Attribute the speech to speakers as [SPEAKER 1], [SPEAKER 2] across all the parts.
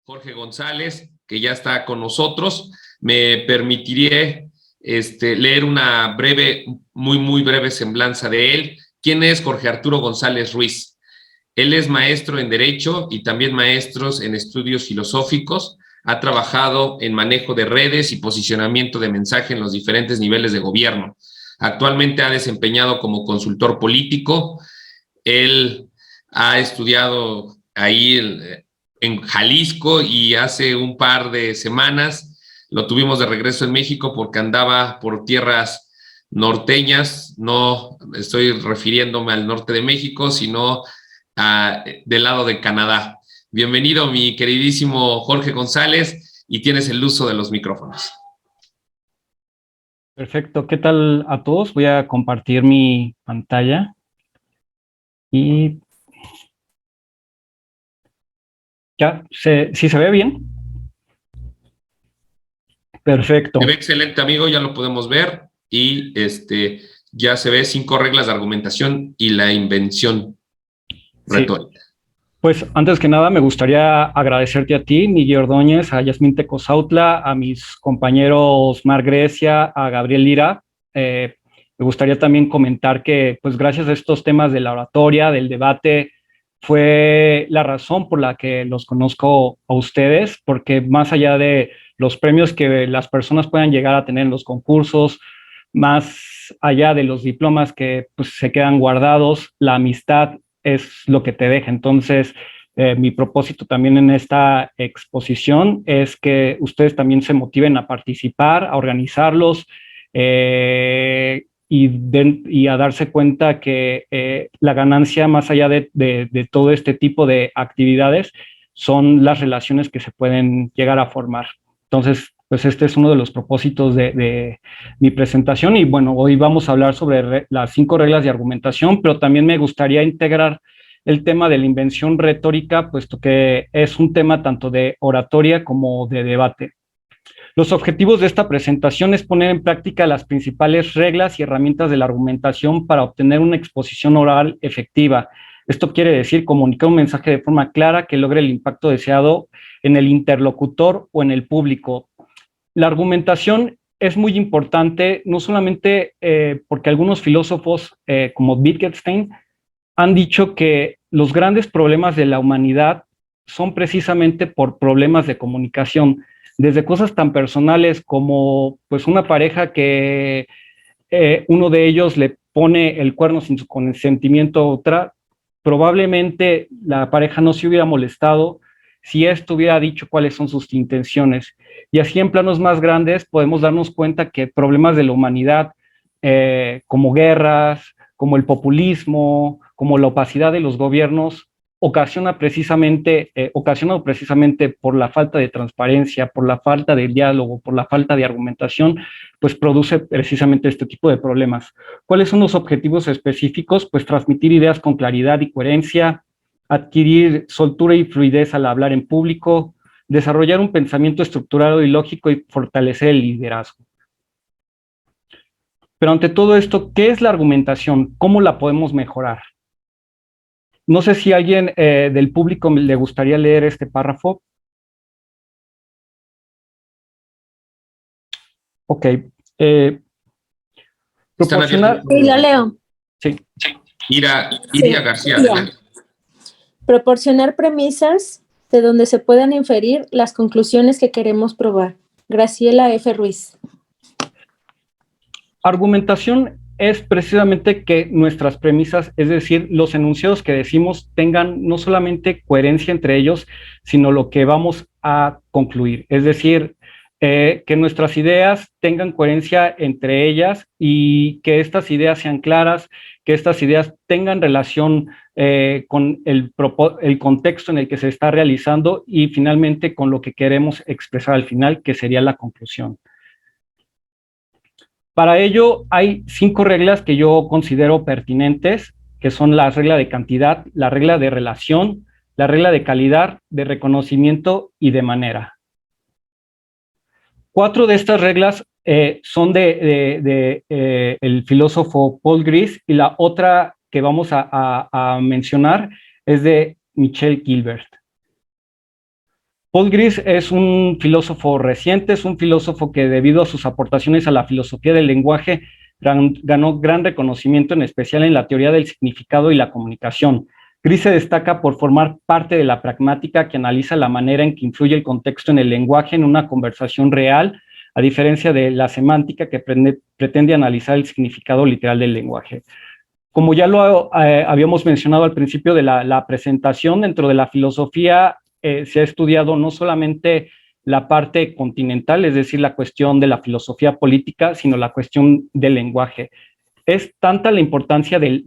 [SPEAKER 1] Jorge González, que ya está con nosotros. Me permitiré leer una breve, muy breve semblanza de él. ¿Quién es Jorge Arturo González Ruiz? Él es maestro en Derecho y también maestro en estudios filosóficos. Ha trabajado en manejo de redes y posicionamiento de mensaje en los diferentes niveles de gobierno. Actualmente ha desempeñado como consultor político. Él ha estudiado ahí en Jalisco y hace un par de semanas lo tuvimos de regreso en México porque andaba por tierras norteñas. No estoy refiriéndome al norte de México, sino del lado de Canadá. Bienvenido, mi queridísimo Jorge González, y tienes el uso de los micrófonos.
[SPEAKER 2] Perfecto, ¿qué tal a todos? Voy a compartir mi pantalla y ya, ¿sí se ve bien? Perfecto.
[SPEAKER 1] Se ve excelente, amigo, ya lo podemos ver y ya se ve 5 reglas de argumentación y la invención retórica.
[SPEAKER 2] Pues antes que nada me gustaría agradecerte a ti, Miguel Ordóñez, a Yasmín Tecozautla, a mis compañeros Mar Grecia, a Gabriel Lira. Me gustaría también comentar que pues gracias a estos temas de la oratoria, del debate, fue la razón por la que los conozco a ustedes, porque más allá de los premios que las personas puedan llegar a tener en los concursos, más allá de los diplomas que pues, se quedan guardados, la amistad es lo que te deja. Entonces, mi propósito también en esta exposición es que ustedes también se motiven a participar, a organizarlos y a darse cuenta que la ganancia más allá de todo este tipo de actividades son las relaciones que se pueden llegar a formar. Entonces, pues este es uno de los propósitos de mi presentación y bueno, hoy vamos a hablar sobre las 5 reglas de argumentación, pero también me gustaría integrar el tema de la invención retórica, puesto que es un tema tanto de oratoria como de debate. Los objetivos de esta presentación es poner en práctica las principales reglas y herramientas de la argumentación para obtener una exposición oral efectiva. Esto quiere decir comunicar un mensaje de forma clara que logre el impacto deseado en el interlocutor o en el público. La argumentación es muy importante, no solamente porque algunos filósofos como Wittgenstein han dicho que los grandes problemas de la humanidad son precisamente por problemas de comunicación, desde cosas tan personales como pues una pareja que uno de ellos le pone el cuerno sin su consentimiento a otra, probablemente la pareja no se hubiera molestado si esto hubiera dicho cuáles son sus intenciones. Y así en planos más grandes podemos darnos cuenta que problemas de la humanidad, como guerras, como el populismo, como la opacidad de los gobiernos, ocasionado precisamente por la falta de transparencia, por la falta de diálogo, por la falta de argumentación, pues produce precisamente este tipo de problemas. ¿Cuáles son los objetivos específicos? Pues transmitir ideas con claridad y coherencia, adquirir soltura y fluidez al hablar en público, desarrollar un pensamiento estructurado y lógico y fortalecer el liderazgo. Pero ante todo esto, ¿qué es la argumentación? ¿Cómo la podemos mejorar? No sé si a alguien del público le gustaría leer este párrafo. Ok. Proporcionar...
[SPEAKER 3] Sí, lo leo.
[SPEAKER 2] Sí.
[SPEAKER 1] Iria García.
[SPEAKER 3] Iria. Proporcionar premisas de donde se puedan inferir las conclusiones que queremos probar. Graciela F. Ruiz.
[SPEAKER 2] Argumentación es precisamente que nuestras premisas, es decir, los enunciados que decimos, tengan no solamente coherencia entre ellos, sino lo que vamos a concluir. Es decir, que nuestras ideas tengan coherencia entre ellas y que estas ideas sean claras, que estas ideas tengan relación con el contexto en el que se está realizando y finalmente con lo que queremos expresar al final, que sería la conclusión. Para ello hay 5 reglas que yo considero pertinentes, que son la regla de cantidad, la regla de relación, la regla de calidad, de reconocimiento y de manera. 4 de estas reglas son el filósofo Paul Gris y la otra que vamos a mencionar es de Michel Gilbert. Paul Gris es un filósofo reciente, es un filósofo que debido a sus aportaciones a la filosofía del lenguaje ganó gran reconocimiento, en especial en la teoría del significado y la comunicación. Gris se destaca por formar parte de la pragmática que analiza la manera en que influye el contexto en el lenguaje en una conversación real, a diferencia de la semántica que pretende analizar el significado literal del lenguaje. Como ya lo habíamos mencionado al principio de la presentación, dentro de la filosofía se ha estudiado no solamente la parte continental, es decir, la cuestión de la filosofía política, sino la cuestión del lenguaje. Es tanta la importancia del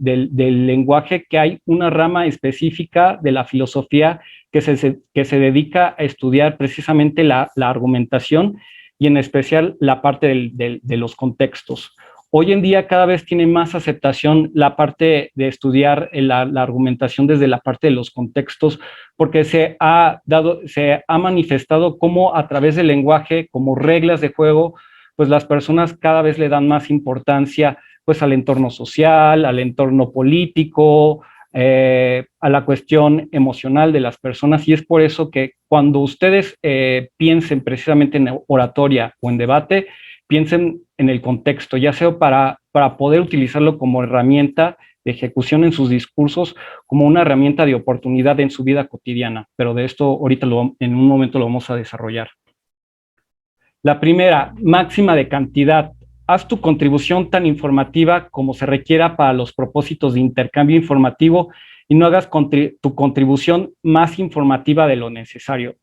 [SPEAKER 2] lenguaje que hay una rama específica de la filosofía que se dedica a estudiar precisamente la argumentación y en especial la parte de los contextos. Hoy en día cada vez tiene más aceptación la parte de estudiar la argumentación desde la parte de los contextos, porque se ha manifestado cómo a través del lenguaje, como reglas de juego, pues las personas cada vez le dan más importancia pues al entorno social, al entorno político, a la cuestión emocional de las personas, y es por eso que cuando ustedes piensen precisamente en oratoria o en debate, piensen en el contexto, ya sea para poder utilizarlo como herramienta de ejecución en sus discursos, como una herramienta de oportunidad en su vida cotidiana, pero de esto ahorita en un momento lo vamos a desarrollar. La primera, máxima de cantidad. Haz tu contribución tan informativa como se requiera para los propósitos de intercambio informativo y no hagas tu contribución más informativa de lo necesario.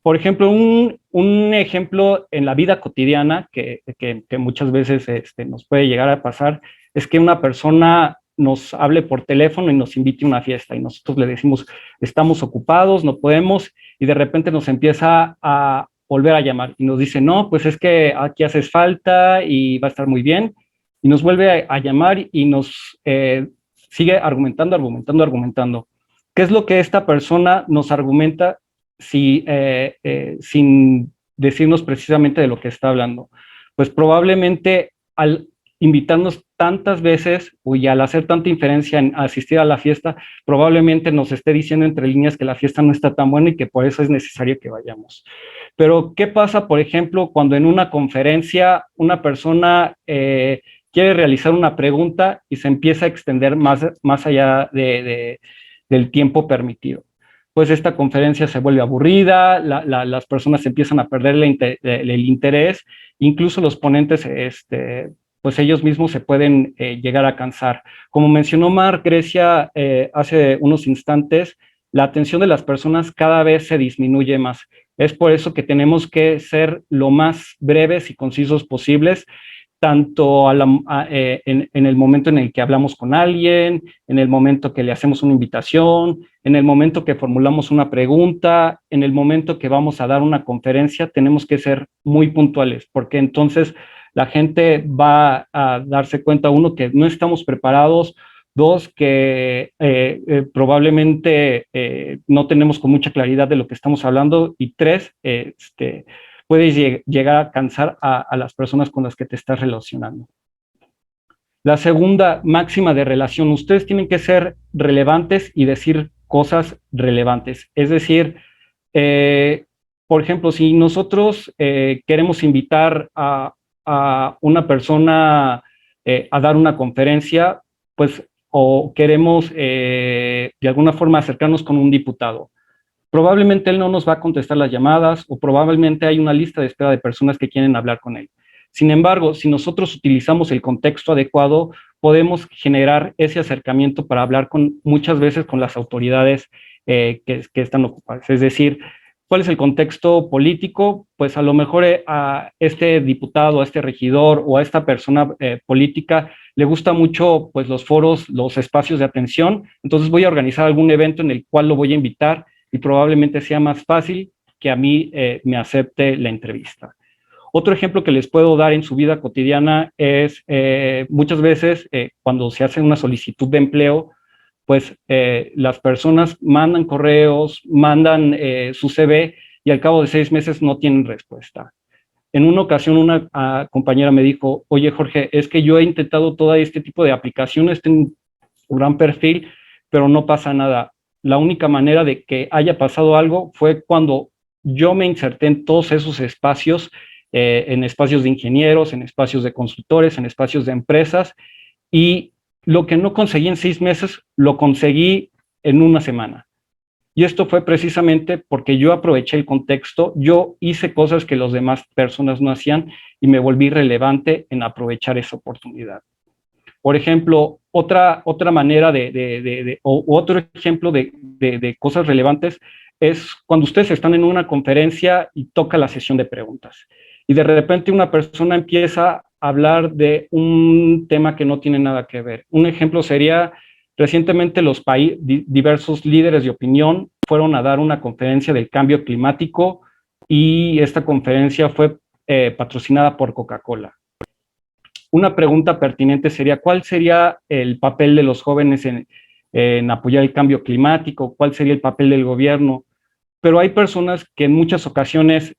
[SPEAKER 2] Por ejemplo, un ejemplo en la vida cotidiana que muchas veces nos puede llegar a pasar es que una persona nos hable por teléfono y nos invite a una fiesta y nosotros le decimos, estamos ocupados, no podemos, y de repente nos empieza a volver a llamar y nos dice, no, pues es que aquí haces falta y va a estar muy bien, y nos vuelve a llamar y nos sigue argumentando. ¿Qué es lo que esta persona nos argumenta sin decirnos precisamente de lo que está hablando? Pues probablemente al invitarnos tantas veces y al hacer tanta inferencia en asistir a la fiesta, probablemente nos esté diciendo entre líneas que la fiesta no está tan buena y que por eso es necesario que vayamos. Pero, ¿qué pasa, por ejemplo, cuando en una conferencia una persona quiere realizar una pregunta y se empieza a extender más allá del tiempo permitido? Pues esta conferencia se vuelve aburrida, las personas empiezan a perder el interés, incluso los ponentes, pues ellos mismos se pueden llegar a cansar. Como mencionó Marc Grecia hace unos instantes, la atención de las personas cada vez se disminuye más. Es por eso que tenemos que ser lo más breves y concisos posibles, tanto en el momento en el que hablamos con alguien, en el momento que le hacemos una invitación, en el momento que formulamos una pregunta, en el momento que vamos a dar una conferencia, tenemos que ser muy puntuales, porque entonces la gente va a darse cuenta, uno, que no estamos preparados, dos, que probablemente no tenemos con mucha claridad de lo que estamos hablando, y tres, puedes llegar a cansar a las personas con las que te estás relacionando. La segunda máxima de relación, ustedes tienen que ser relevantes y decir cosas relevantes. Es decir, por ejemplo, si nosotros queremos invitar a una persona a dar una conferencia, pues, o queremos de alguna forma acercarnos con un diputado, probablemente él no nos va a contestar las llamadas o probablemente hay una lista de espera de personas que quieren hablar con él. Sin embargo, si nosotros utilizamos el contexto adecuado, podemos generar ese acercamiento para hablar muchas veces con las autoridades que están ocupadas. Es decir, ¿cuál es el contexto político? Pues a lo mejor a este diputado, a este regidor o a esta persona política le gusta mucho pues los foros, los espacios de atención, entonces voy a organizar algún evento en el cual lo voy a invitar y probablemente sea más fácil que a mí me acepte la entrevista. Otro ejemplo que les puedo dar en su vida cotidiana es muchas veces cuando se hace una solicitud de empleo, pues las personas mandan correos, mandan su CV y al cabo de 6 meses no tienen respuesta. En una ocasión una compañera me dijo, oye Jorge, es que yo he intentado todo este tipo de aplicaciones, tengo un gran perfil, pero no pasa nada. La única manera de que haya pasado algo fue cuando yo me inserté en todos esos espacios, en espacios de ingenieros, en espacios de consultores, en espacios de empresas, y lo que no conseguí en 6 meses, lo conseguí en una semana. Y esto fue precisamente porque yo aproveché el contexto, yo hice cosas que las demás personas no hacían y me volví relevante en aprovechar esa oportunidad. Por ejemplo, otra manera o otro ejemplo de cosas relevantes es cuando ustedes están en una conferencia y toca la sesión de preguntas. Y de repente una persona empieza a hablar de un tema que no tiene nada que ver. Un ejemplo sería, recientemente diversos líderes de opinión fueron a dar una conferencia del cambio climático y esta conferencia fue patrocinada por Coca-Cola. Una pregunta pertinente sería, ¿cuál sería el papel de los jóvenes en apoyar el cambio climático? ¿Cuál sería el papel del gobierno? Pero hay personas que en muchas ocasiones,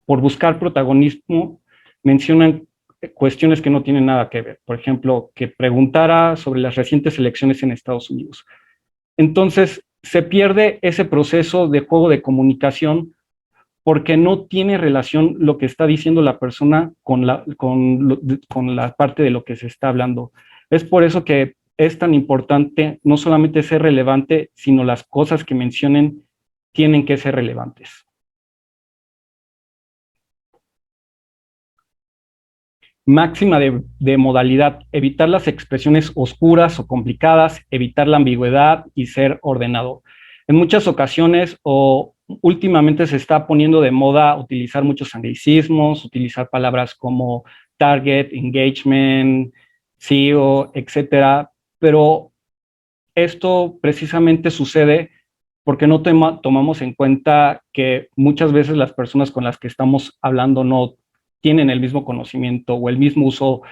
[SPEAKER 2] por buscar protagonismo, mencionan cuestiones que no tienen nada que ver. Por ejemplo, que preguntara sobre las recientes elecciones en Estados Unidos. Entonces, se pierde ese proceso de juego de comunicación porque no tiene relación lo que está diciendo la persona con la parte de lo que se está hablando. Es por eso que es tan importante no solamente ser relevante, sino las cosas que mencionen tienen que ser relevantes. Máxima de modalidad, evitar las expresiones oscuras o complicadas, evitar la ambigüedad y ser ordenado. En muchas ocasiones o últimamente se está poniendo de moda utilizar muchos anglicismos, utilizar palabras como target, engagement, SEO, etcétera, pero esto precisamente sucede porque no tomamos en cuenta que muchas veces las personas con las que estamos hablando no tienen el mismo conocimiento o el mismo uso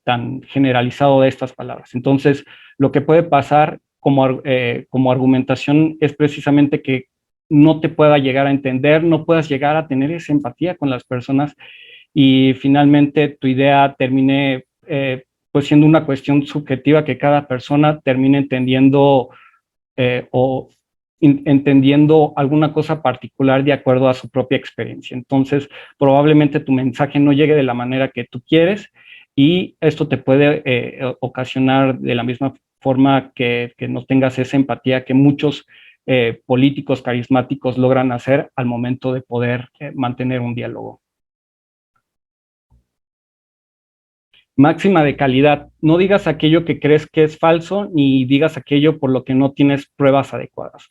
[SPEAKER 2] tan generalizado de estas palabras. Entonces, lo que puede pasar como argumentación es precisamente que no te pueda llegar a entender, no puedas llegar a tener esa empatía con las personas y finalmente tu idea termine pues siendo una cuestión subjetiva que cada persona termine entendiendo entendiendo alguna cosa particular de acuerdo a su propia experiencia. Entonces, probablemente tu mensaje no llegue de la manera que tú quieres y esto te puede ocasionar de la misma forma que no tengas esa empatía que muchos políticos carismáticos logran hacer al momento de poder mantener un diálogo. Máxima de calidad. No digas aquello que crees que es falso, ni digas aquello por lo que no tienes pruebas adecuadas.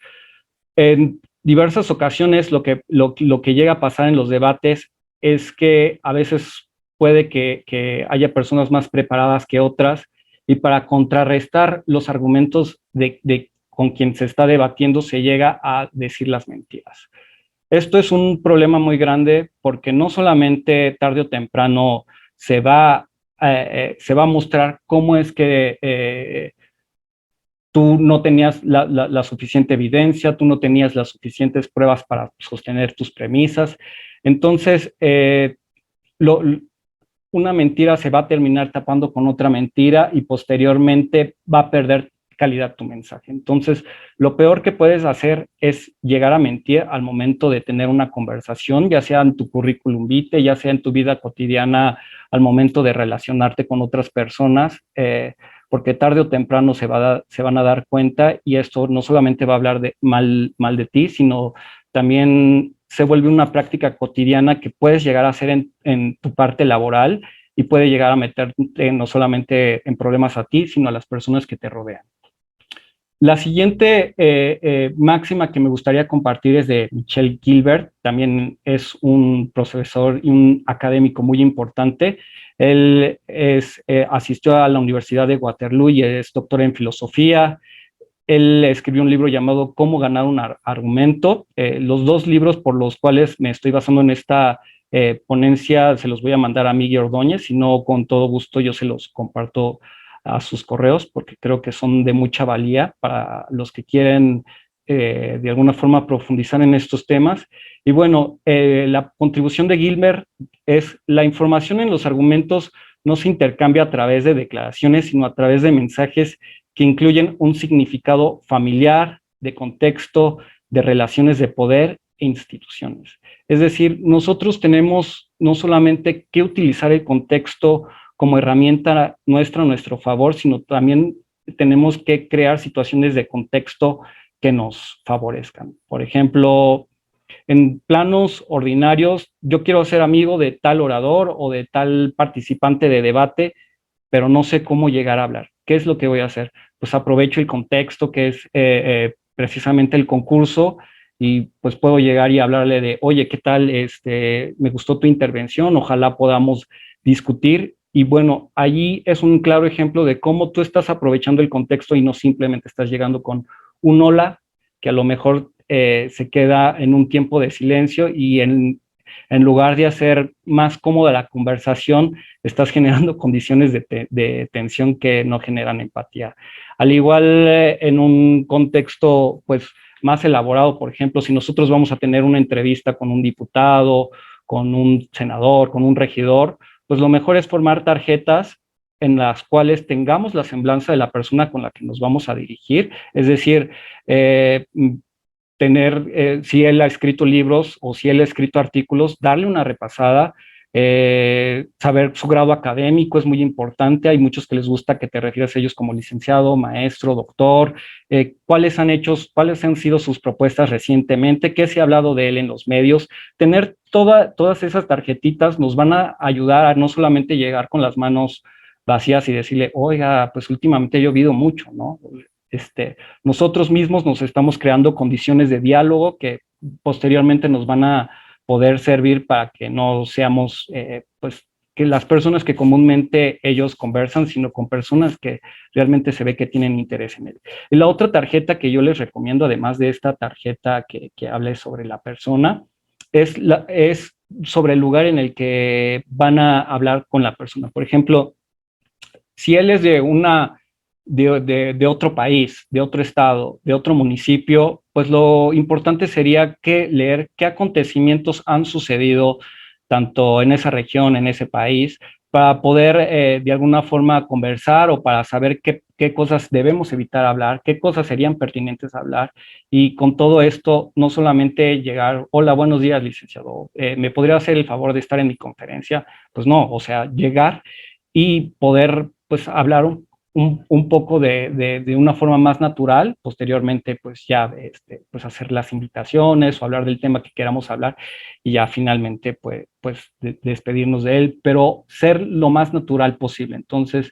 [SPEAKER 2] En diversas ocasiones lo que llega a pasar en los debates es que a veces puede que haya personas más preparadas que otras y para contrarrestar los argumentos con quien se está debatiendo se llega a decir las mentiras. Esto es un problema muy grande porque no solamente tarde o temprano se va a mostrar cómo es que tú no tenías la suficiente evidencia, tú no tenías las suficientes pruebas para sostener tus premisas. Entonces, una mentira se va a terminar tapando con otra mentira y posteriormente va a perder calidad tu mensaje. Entonces, lo peor que puedes hacer es llegar a mentir al momento de tener una conversación, ya sea en tu currículum vitae, ya sea en tu vida cotidiana, al momento de relacionarte con otras personas, porque tarde o temprano se van a dar cuenta y esto no solamente va a hablar mal de ti, sino también se vuelve una práctica cotidiana que puedes llegar a hacer en tu parte laboral y puede llegar a meterte no solamente en problemas a ti, sino a las personas que te rodean. La siguiente máxima que me gustaría compartir es de Michel Gilbert, también es un profesor y un académico muy importante. Él asistió a la Universidad de Waterloo y es doctor en filosofía. Él escribió un libro llamado Cómo ganar un argumento. Los dos libros por los cuales me estoy basando en esta ponencia se los voy a mandar a Miguel Ordóñez, si no, con todo gusto yo se los comparto a sus correos porque creo que son de mucha valía para los que quieren de alguna forma profundizar en estos temas. Y bueno, la contribución de Gilbert es la información en los argumentos no se intercambia a través de declaraciones, sino a través de mensajes que incluyen un significado familiar, de contexto, de relaciones de poder e instituciones. Es decir, nosotros tenemos no solamente que utilizar el contexto como herramienta nuestra a nuestro favor, sino también tenemos que crear situaciones de contexto que nos favorezcan. Por ejemplo, en planos ordinarios, yo quiero ser amigo de tal orador o de tal participante de debate, pero no sé cómo llegar a hablar. ¿Qué es lo que voy a hacer? Pues aprovecho el contexto que es precisamente el concurso y pues puedo llegar y hablarle de, oye, ¿qué tal? Me gustó tu intervención, ojalá podamos discutir. Y bueno, allí es un claro ejemplo de cómo tú estás aprovechando el contexto y no simplemente estás llegando con un hola que a lo mejor se queda en un tiempo de silencio y en lugar de hacer más cómoda la conversación, estás generando condiciones de tensión que no generan empatía. Al igual, en un contexto, pues, más elaborado, por ejemplo, si nosotros vamos a tener una entrevista con un diputado, con un senador, con un regidor, pues lo mejor es formar tarjetas en las cuales tengamos la semblanza de la persona con la que nos vamos a dirigir, es decir, tener, si él ha escrito libros o si él ha escrito artículos, darle una repasada, saber su grado académico es muy importante. Hay muchos que les gusta que te refieras a ellos como licenciado, maestro, doctor, cuáles han sido sus propuestas recientemente, qué se ha hablado de él en los medios. Tener todas esas tarjetitas nos van a ayudar a no solamente llegar con las manos vacías y decirle, oiga, pues últimamente ha llovido mucho, ¿no? Nosotros mismos nos estamos creando condiciones de diálogo que posteriormente nos van a poder servir para que no seamos, pues, que las personas que comúnmente ellos conversan, sino con personas que realmente se ve que tienen interés en él. Y la otra tarjeta que yo les recomiendo, además de esta tarjeta que hable sobre la persona, es sobre el lugar en el que van a hablar con la persona. Por ejemplo, si él es de otro país, de otro estado, de otro municipio, pues lo importante sería leer qué acontecimientos han sucedido tanto en esa región, en ese país, para poder de alguna forma conversar o para saber qué cosas debemos evitar hablar, qué cosas serían pertinentes hablar. Y con todo esto, no solamente llegar, hola, buenos días, licenciado, ¿me podría hacer el favor de estar en mi conferencia? Pues no, o sea, llegar y poder pues hablar un poco de una forma más natural, posteriormente pues ya pues hacer las invitaciones o hablar del tema que queramos hablar y ya finalmente pues despedirnos de él, pero ser lo más natural posible. Entonces,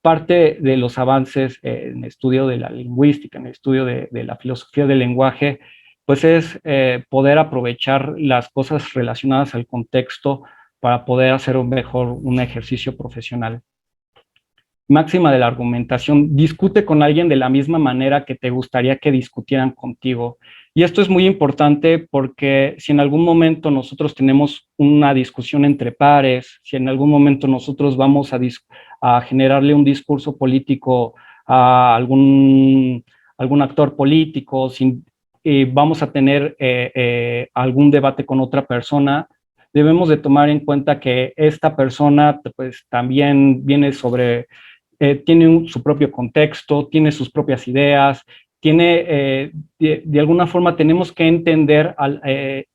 [SPEAKER 2] parte de los avances en el estudio de la lingüística, en el estudio de la filosofía del lenguaje, pues es poder aprovechar las cosas relacionadas al contexto para poder hacer un ejercicio profesional. Máxima de la argumentación, discute con alguien de la misma manera que te gustaría que discutieran contigo. Y esto es muy importante porque si en algún momento nosotros tenemos una discusión entre pares, si en algún momento nosotros vamos a generarle un discurso político a algún actor político, vamos a tener algún debate con otra persona, debemos de tomar en cuenta que esta persona pues también viene tiene su propio contexto, tiene sus propias ideas, de alguna forma tenemos que entender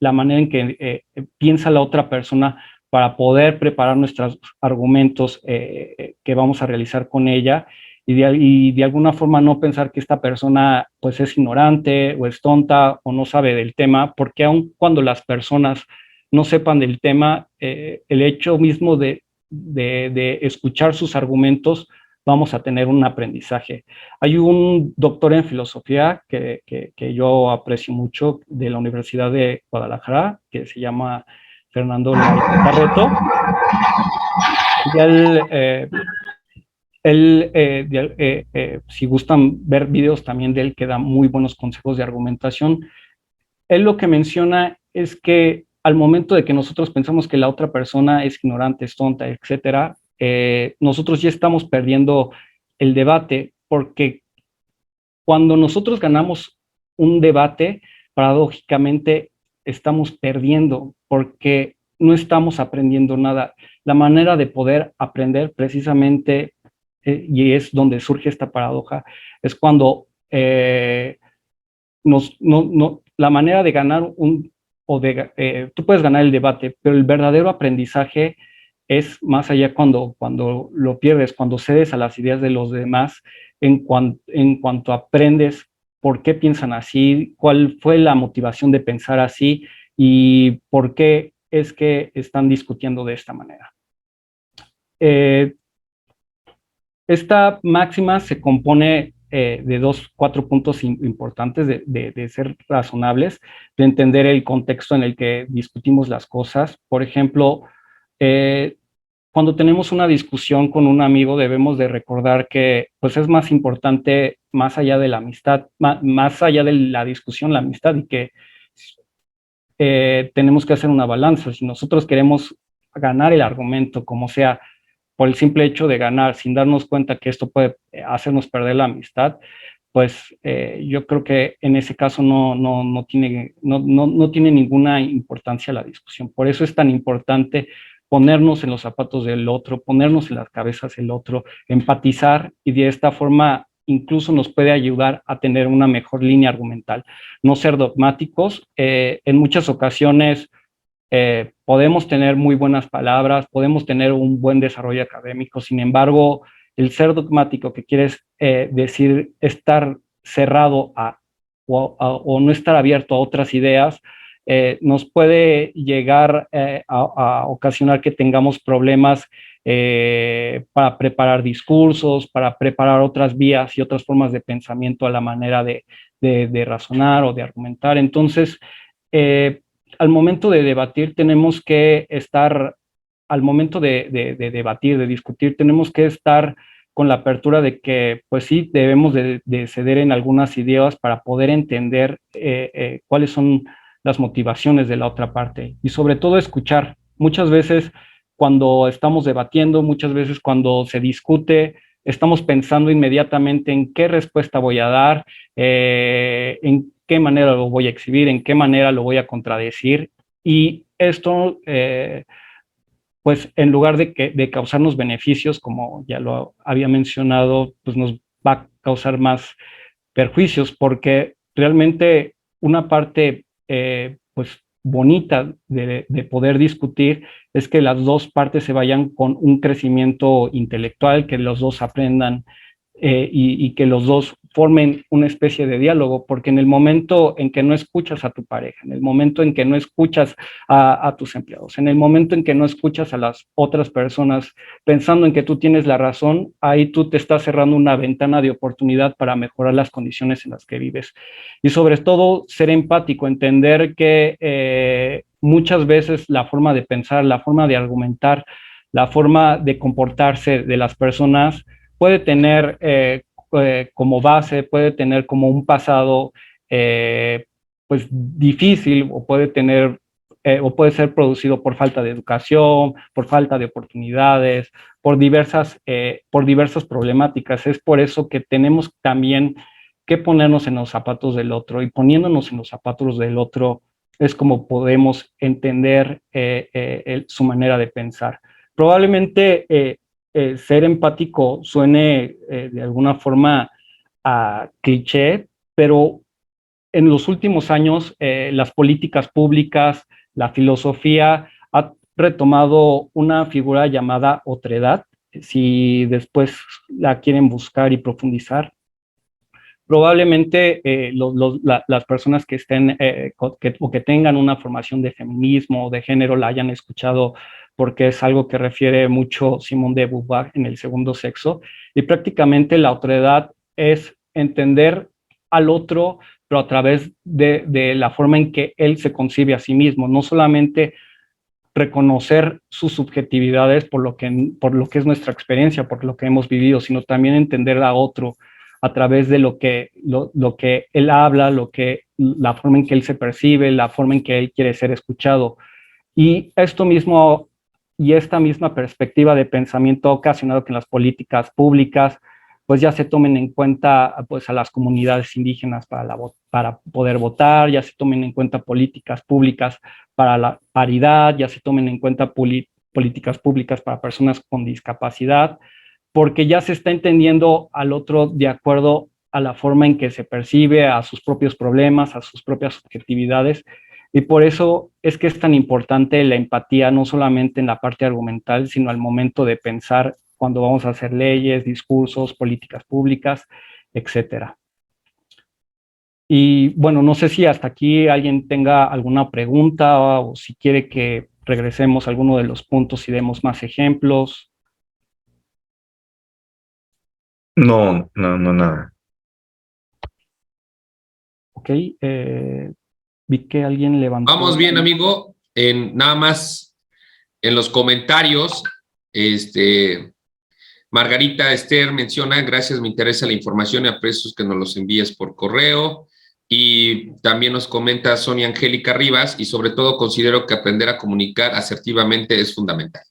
[SPEAKER 2] la manera en que piensa la otra persona para poder preparar nuestros argumentos que vamos a realizar con ella y de alguna forma no pensar que esta persona pues es ignorante o es tonta o no sabe del tema, porque aun cuando las personas no sepan del tema, el hecho mismo de escuchar sus argumentos vamos a tener un aprendizaje. Hay un doctor en filosofía que yo aprecio mucho de la Universidad de Guadalajara, que se llama Fernando Carreto. Si gustan ver videos también de él, que da muy buenos consejos de argumentación. Él lo que menciona es que al momento de que nosotros pensamos que la otra persona es ignorante, es tonta, etcétera, nosotros ya estamos perdiendo el debate, porque cuando nosotros ganamos un debate, paradójicamente estamos perdiendo, porque no estamos aprendiendo nada. La manera de poder aprender precisamente, y es donde surge esta paradoja, es cuando la manera de ganar tú puedes ganar el debate, pero el verdadero aprendizaje es más allá cuando lo pierdes, cuando cedes a las ideas de los demás, en cuanto aprendes por qué piensan así, cuál fue la motivación de pensar así y por qué es que están discutiendo de esta manera. Esta máxima se compone de cuatro puntos importantes de ser razonables, de entender el contexto en el que discutimos las cosas. Por ejemplo, cuando tenemos una discusión con un amigo debemos de recordar que pues es más importante, más allá de la amistad, más allá de la discusión, la amistad, y que tenemos que hacer una balanza. Si nosotros queremos ganar el argumento, como sea, por el simple hecho de ganar, sin darnos cuenta que esto puede hacernos perder la amistad, pues yo creo que en ese caso no tiene ninguna importancia la discusión. Por eso es tan importante ponernos en los zapatos del otro, ponernos en las cabezas del otro, empatizar, y de esta forma incluso nos puede ayudar a tener una mejor línea argumental. No ser dogmáticos. En muchas ocasiones podemos tener muy buenas palabras, podemos tener un buen desarrollo académico, sin embargo, el ser dogmático, que quiere decir estar cerrado o no estar abierto a otras ideas, nos puede llegar a ocasionar que tengamos problemas para preparar discursos, para preparar otras vías y otras formas de pensamiento a la manera de razonar o de argumentar. Entonces, al momento de debatir tenemos que estar, al momento de debatir, de discutir, tenemos que estar con la apertura de que, pues sí, debemos de ceder en algunas ideas para poder entender cuáles son las motivaciones de la otra parte, y sobre todo escuchar. Muchas veces cuando estamos debatiendo, muchas veces cuando se discute, estamos pensando inmediatamente en qué respuesta voy a dar, en qué manera lo voy a exhibir, en qué manera lo voy a contradecir, y esto, pues en lugar de causarnos beneficios, como ya lo había mencionado, pues nos va a causar más perjuicios, porque realmente una parte pues bonita de poder discutir es que las dos partes se vayan con un crecimiento intelectual, que los dos aprendan y que los dos formen una especie de diálogo, porque en el momento en que no escuchas a tu pareja, en el momento en que no escuchas a tus empleados, en el momento en que no escuchas a las otras personas pensando en que tú tienes la razón, ahí tú te estás cerrando una ventana de oportunidad para mejorar las condiciones en las que vives. Y sobre todo, ser empático, entender que muchas veces la forma de pensar, la forma de argumentar, la forma de comportarse de las personas puede tener como base, puede tener como un pasado pues difícil, o puede tener o puede ser producido por falta de educación, por falta de oportunidades, por diversas problemáticas. Es por eso que tenemos también que ponernos en los zapatos del otro, y poniéndonos en los zapatos del otro es como podemos entender su manera de pensar. Probablemente ser empático suene de alguna forma a cliché, pero en los últimos años las políticas públicas, la filosofía ha retomado una figura llamada otredad. Si después la quieren buscar y profundizar, probablemente las personas que estén o que tengan una formación de feminismo o de género la hayan escuchado, porque es algo que refiere mucho Simone de Beauvoir en El segundo sexo, y prácticamente la otredad es entender al otro, pero a través de la forma en que él se concibe a sí mismo, no solamente reconocer sus subjetividades por lo que es nuestra experiencia, por lo que hemos vivido, sino también entender a otro a través de lo que él habla, la forma en que él se percibe, la forma en que él quiere ser escuchado. Y esta misma perspectiva de pensamiento ha ocasionado que en las políticas públicas pues ya se tomen en cuenta pues a las comunidades indígenas para poder votar, ya se tomen en cuenta políticas públicas para la paridad, ya se tomen en cuenta políticas públicas para personas con discapacidad, porque ya se está entendiendo al otro de acuerdo a la forma en que se percibe, a sus propios problemas, a sus propias subjetividades. Y por eso es que es tan importante la empatía, no solamente en la parte argumental, sino al momento de pensar cuando vamos a hacer leyes, discursos, políticas públicas, etcétera. Y bueno, no sé si hasta aquí alguien tenga alguna pregunta o si quiere que regresemos a alguno de los puntos y demos más ejemplos.
[SPEAKER 4] No, nada.
[SPEAKER 2] Ok, vi que alguien levantó.
[SPEAKER 1] Vamos bien, amigo. Nada más en los comentarios, Margarita Esther menciona, gracias, me interesa la información y aprecio que nos los envíes por correo. Y también nos comenta Sonia Angélica Rivas, y sobre todo considero que aprender a comunicar asertivamente es fundamental.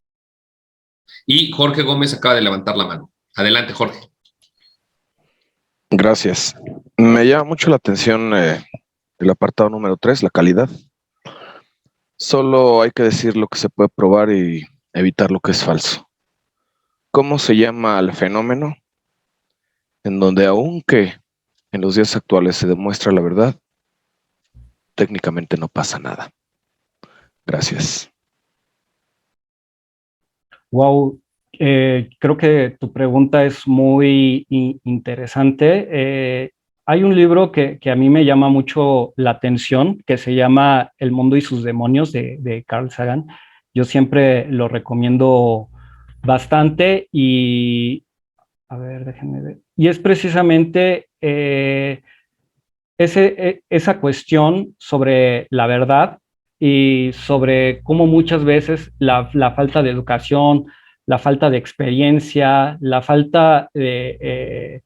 [SPEAKER 1] Y Jorge Gómez acaba de levantar la mano. Adelante, Jorge.
[SPEAKER 5] Gracias. Me llama mucho la atención el apartado número 3, la calidad. Solo hay que decir lo que se puede probar y evitar lo que es falso. ¿Cómo se llama el fenómeno en donde aunque en los días actuales se demuestra la verdad, técnicamente no pasa nada? Gracias.
[SPEAKER 2] Wow, creo que tu pregunta es muy interesante. Hay un libro que a mí me llama mucho la atención, que se llama El mundo y sus demonios, de Carl Sagan. Yo siempre lo recomiendo bastante y, a ver, déjenme ver. Y es precisamente esa cuestión sobre la verdad y sobre cómo muchas veces la falta de educación, la falta de experiencia, la falta de,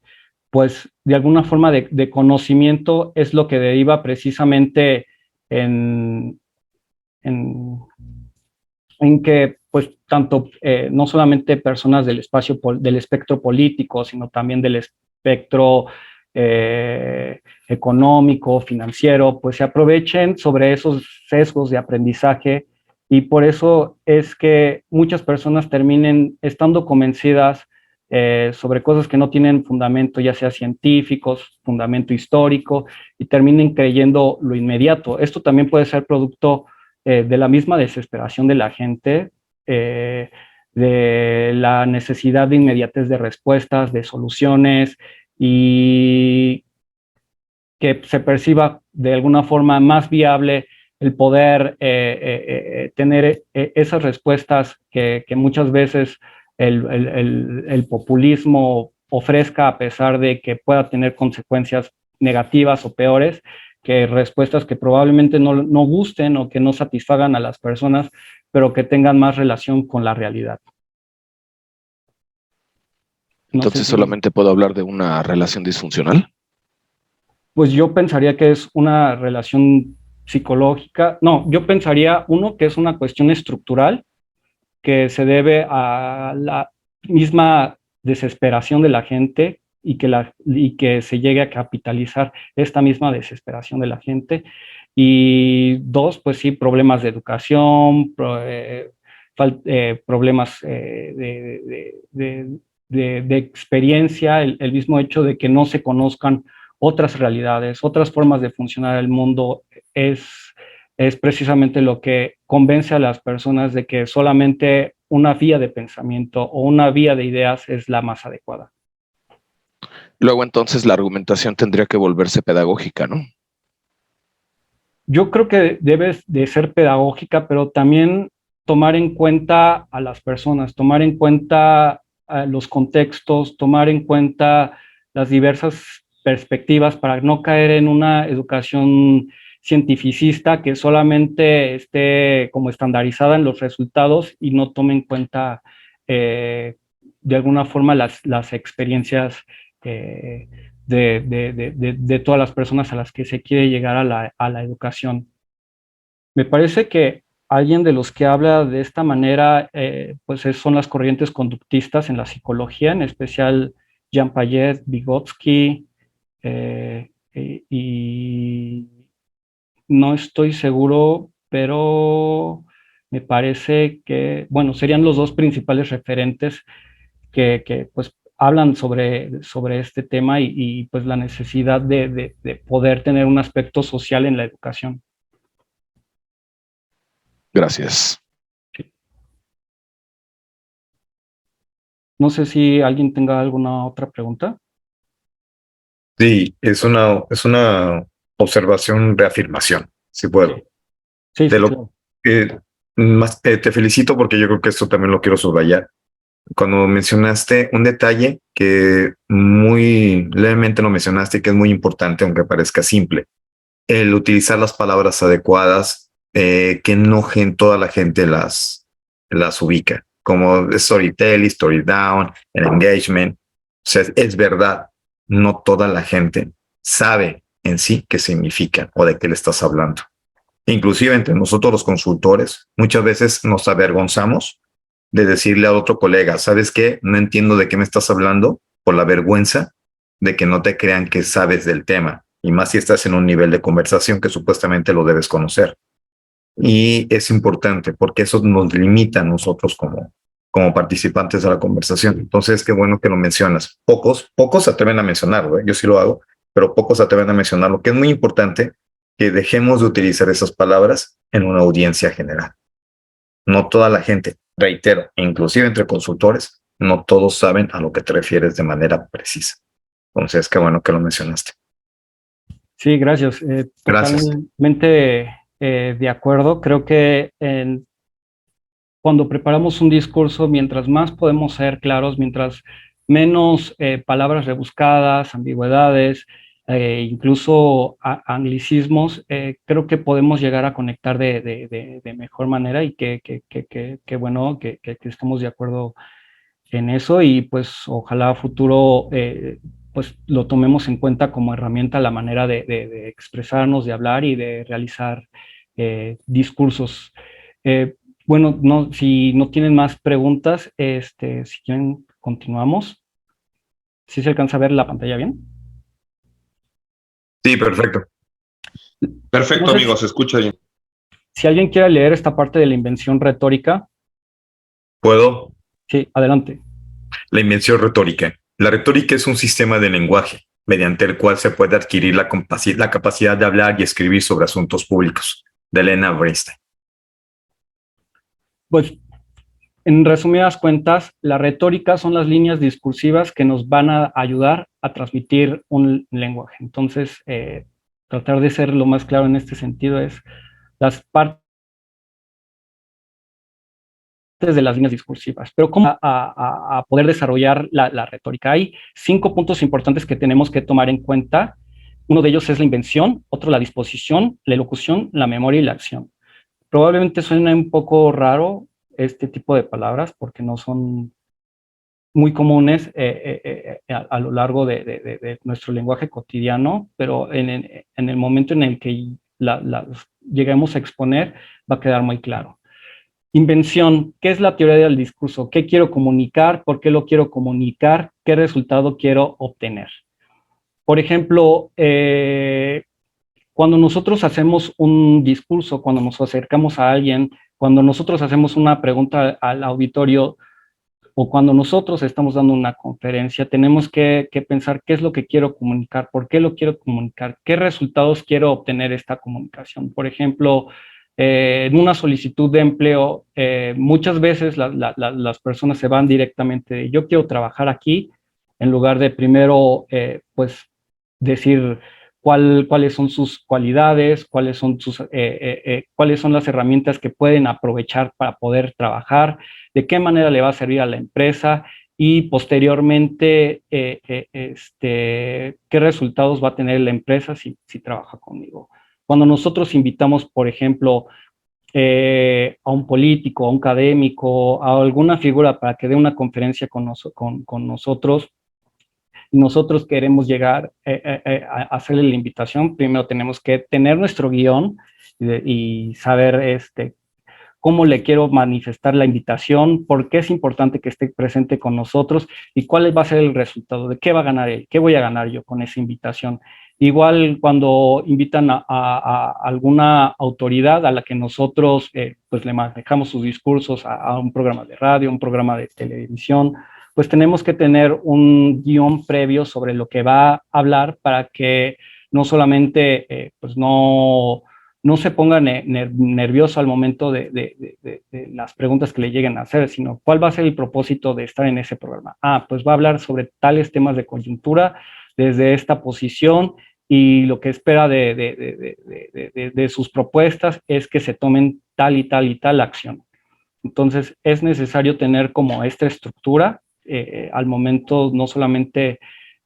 [SPEAKER 2] pues, de alguna forma de conocimiento es lo que deriva precisamente en, en, en que, pues, tanto no solamente personas del del espectro político, sino también del espectro económico, financiero, pues se aprovechen sobre esos sesgos de aprendizaje, y por eso es que muchas personas terminen estando convencidas sobre cosas que no tienen fundamento, ya sea científicos, fundamento histórico, y terminen creyendo lo inmediato. Esto también puede ser producto de la misma desesperación de la gente, de la necesidad de inmediatez de respuestas, de soluciones, y que se perciba de alguna forma más viable el poder tener esas respuestas que muchas veces el populismo ofrezca, a pesar de que pueda tener consecuencias negativas o peores, que respuestas que probablemente no gusten o que no satisfagan a las personas, pero que tengan más relación con la realidad.
[SPEAKER 5] Entonces, ¿solamente puedo hablar de una relación disfuncional?
[SPEAKER 2] Pues yo pensaría que es una relación psicológica. No, yo pensaría, uno, que es una cuestión estructural que se debe a la misma desesperación de la gente, y que se llegue a capitalizar esta misma desesperación de la gente. Y dos, pues sí, problemas de educación, problemas de experiencia, el mismo hecho de que no se conozcan otras realidades, otras formas de funcionar el mundo, es precisamente lo que convence a las personas de que solamente una vía de pensamiento o una vía de ideas es la más adecuada.
[SPEAKER 5] Luego, entonces, la argumentación tendría que volverse pedagógica, ¿no?
[SPEAKER 2] Yo creo que debe de ser pedagógica, pero también tomar en cuenta a las personas, tomar en cuenta los contextos, tomar en cuenta las diversas perspectivas, para no caer en una educación cientificista que solamente esté como estandarizada en los resultados y no tome en cuenta de alguna forma las experiencias de todas las personas a las que se quiere llegar a la educación. Me parece que alguien de los que habla de esta manera, pues son las corrientes conductistas en la psicología, en especial Jean Piaget, Vygotsky, y no estoy seguro, pero me parece que, bueno, serían los dos principales referentes que pues hablan sobre este tema y pues la necesidad de poder tener un aspecto social en la educación.
[SPEAKER 5] Gracias.
[SPEAKER 2] No sé si alguien tenga alguna otra pregunta.
[SPEAKER 4] Sí, es una observación, reafirmación, si puedo.
[SPEAKER 2] Sí,
[SPEAKER 4] De
[SPEAKER 2] sí,
[SPEAKER 4] lo
[SPEAKER 2] claro.
[SPEAKER 4] que más te felicito porque yo creo que esto también lo quiero subrayar. Cuando mencionaste un detalle que muy levemente lo mencionaste y que es muy importante, aunque parezca simple, el utilizar las palabras adecuadas, que no toda la gente las ubica, como storytelling, story down, el engagement. O sea, es verdad, no toda la gente sabe en sí qué significa o de qué le estás hablando. Inclusive entre nosotros los consultores, muchas veces nos avergonzamos de decirle a otro colega, ¿sabes qué? No entiendo de qué me estás hablando por la vergüenza de que no te crean que sabes del tema. Y más si estás en un nivel de conversación que supuestamente lo debes conocer. Y es importante porque eso nos limita a nosotros como participantes de la conversación. Entonces, qué bueno que lo mencionas. Pocos se atreven a mencionarlo, ¿eh? Yo sí lo hago, pero pocos se atreven a mencionarlo, que es muy importante que dejemos de utilizar esas palabras en una audiencia general. No toda la gente, reitero, inclusive entre consultores, no todos saben a lo que te refieres de manera precisa. Entonces, qué bueno que lo mencionaste.
[SPEAKER 2] Sí, gracias.
[SPEAKER 4] Gracias.
[SPEAKER 2] Totalmente de acuerdo. Creo que cuando preparamos un discurso, mientras más podemos ser claros, mientras menos palabras rebuscadas, ambigüedades, incluso anglicismos, creo que podemos llegar a conectar de mejor manera y que bueno que estamos de acuerdo en eso y pues ojalá a futuro pues lo tomemos en cuenta como herramienta la manera de expresarnos, de hablar y de realizar discursos. Eh, bueno, no, si no tienen más preguntas, si quieren, continuamos. ¿Sí se alcanza a ver la pantalla bien?
[SPEAKER 4] Sí, perfecto.
[SPEAKER 1] Perfecto,
[SPEAKER 2] Entonces,
[SPEAKER 1] amigos, se escucha bien.
[SPEAKER 2] si alguien quiere leer esta parte de la invención retórica,
[SPEAKER 4] ¿Puedo?
[SPEAKER 2] sí, adelante.
[SPEAKER 4] La invención retórica. La retórica es un sistema de lenguaje mediante el cual se puede adquirir la capacidad de hablar y escribir sobre asuntos públicos. De Elena Bernstein.
[SPEAKER 2] Pues en resumidas cuentas, la retórica son las líneas discursivas que nos van a ayudar a transmitir un lenguaje. Entonces, tratar de ser lo más claro en este sentido es las partes de las líneas discursivas. Pero ¿cómo a poder desarrollar la retórica? Hay 5 puntos importantes que tenemos que tomar en cuenta. Uno de ellos es la invención, otro la disposición, la elocución, la memoria y la acción. Probablemente suene un poco raro este tipo de palabras porque no son muy comunes a lo largo de nuestro lenguaje cotidiano, pero en el momento en el que las lleguemos a exponer va a quedar muy claro. Invención, ¿qué es la teoría del discurso? ¿Qué quiero comunicar? ¿Por qué lo quiero comunicar? ¿Qué resultado quiero obtener? Por ejemplo, cuando nosotros hacemos un discurso, cuando nos acercamos a alguien, cuando nosotros hacemos una pregunta al auditorio, o cuando nosotros estamos dando una conferencia, tenemos que pensar qué es lo que quiero comunicar, por qué lo quiero comunicar, qué resultados quiero obtener esta comunicación. Por ejemplo, en una solicitud de empleo, muchas veces las personas se van directamente de yo quiero trabajar aquí, en lugar de primero, pues, decir cuáles son sus cualidades, cuáles son las herramientas que pueden aprovechar para poder trabajar, de qué manera le va a servir a la empresa y posteriormente qué resultados va a tener la empresa si trabaja conmigo. Cuando nosotros invitamos, por ejemplo, a un político, a un académico, a alguna figura para que dé una conferencia con nosotros, y nosotros queremos llegar a hacerle la invitación, primero tenemos que tener nuestro guión y saber cómo le quiero manifestar la invitación, por qué es importante que esté presente con nosotros y cuál va a ser el resultado, de qué va a ganar él, qué voy a ganar yo con esa invitación. Igual cuando invitan a alguna autoridad a la que nosotros pues le manejamos sus discursos a un programa de radio, un programa de televisión, pues tenemos que tener un guión previo sobre lo que va a hablar para que no solamente pues no se ponga nervioso al momento de las preguntas que le lleguen a hacer, sino cuál va a ser el propósito de estar en ese programa. Pues va a hablar sobre tales temas de coyuntura desde esta posición, y lo que espera de sus propuestas es que se tomen tal y tal y tal acción. Entonces, es necesario tener como esta estructura al momento no solamente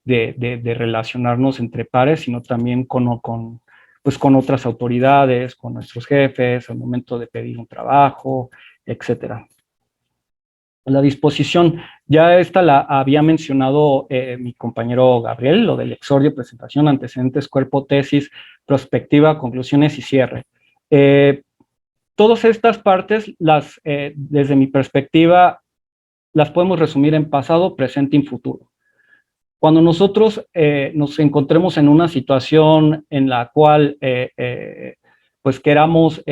[SPEAKER 2] de relacionarnos entre pares, sino también pues con otras autoridades, con nuestros jefes, al momento de pedir un trabajo, etcétera. La disposición, ya esta la había mencionado mi compañero Gabriel, lo del exordio, presentación, antecedentes, cuerpo, tesis, prospectiva, conclusiones y cierre. Todas estas partes, desde mi perspectiva, las podemos resumir en pasado, presente y futuro. Cuando nosotros nos encontremos en una situación en la cual pues queramos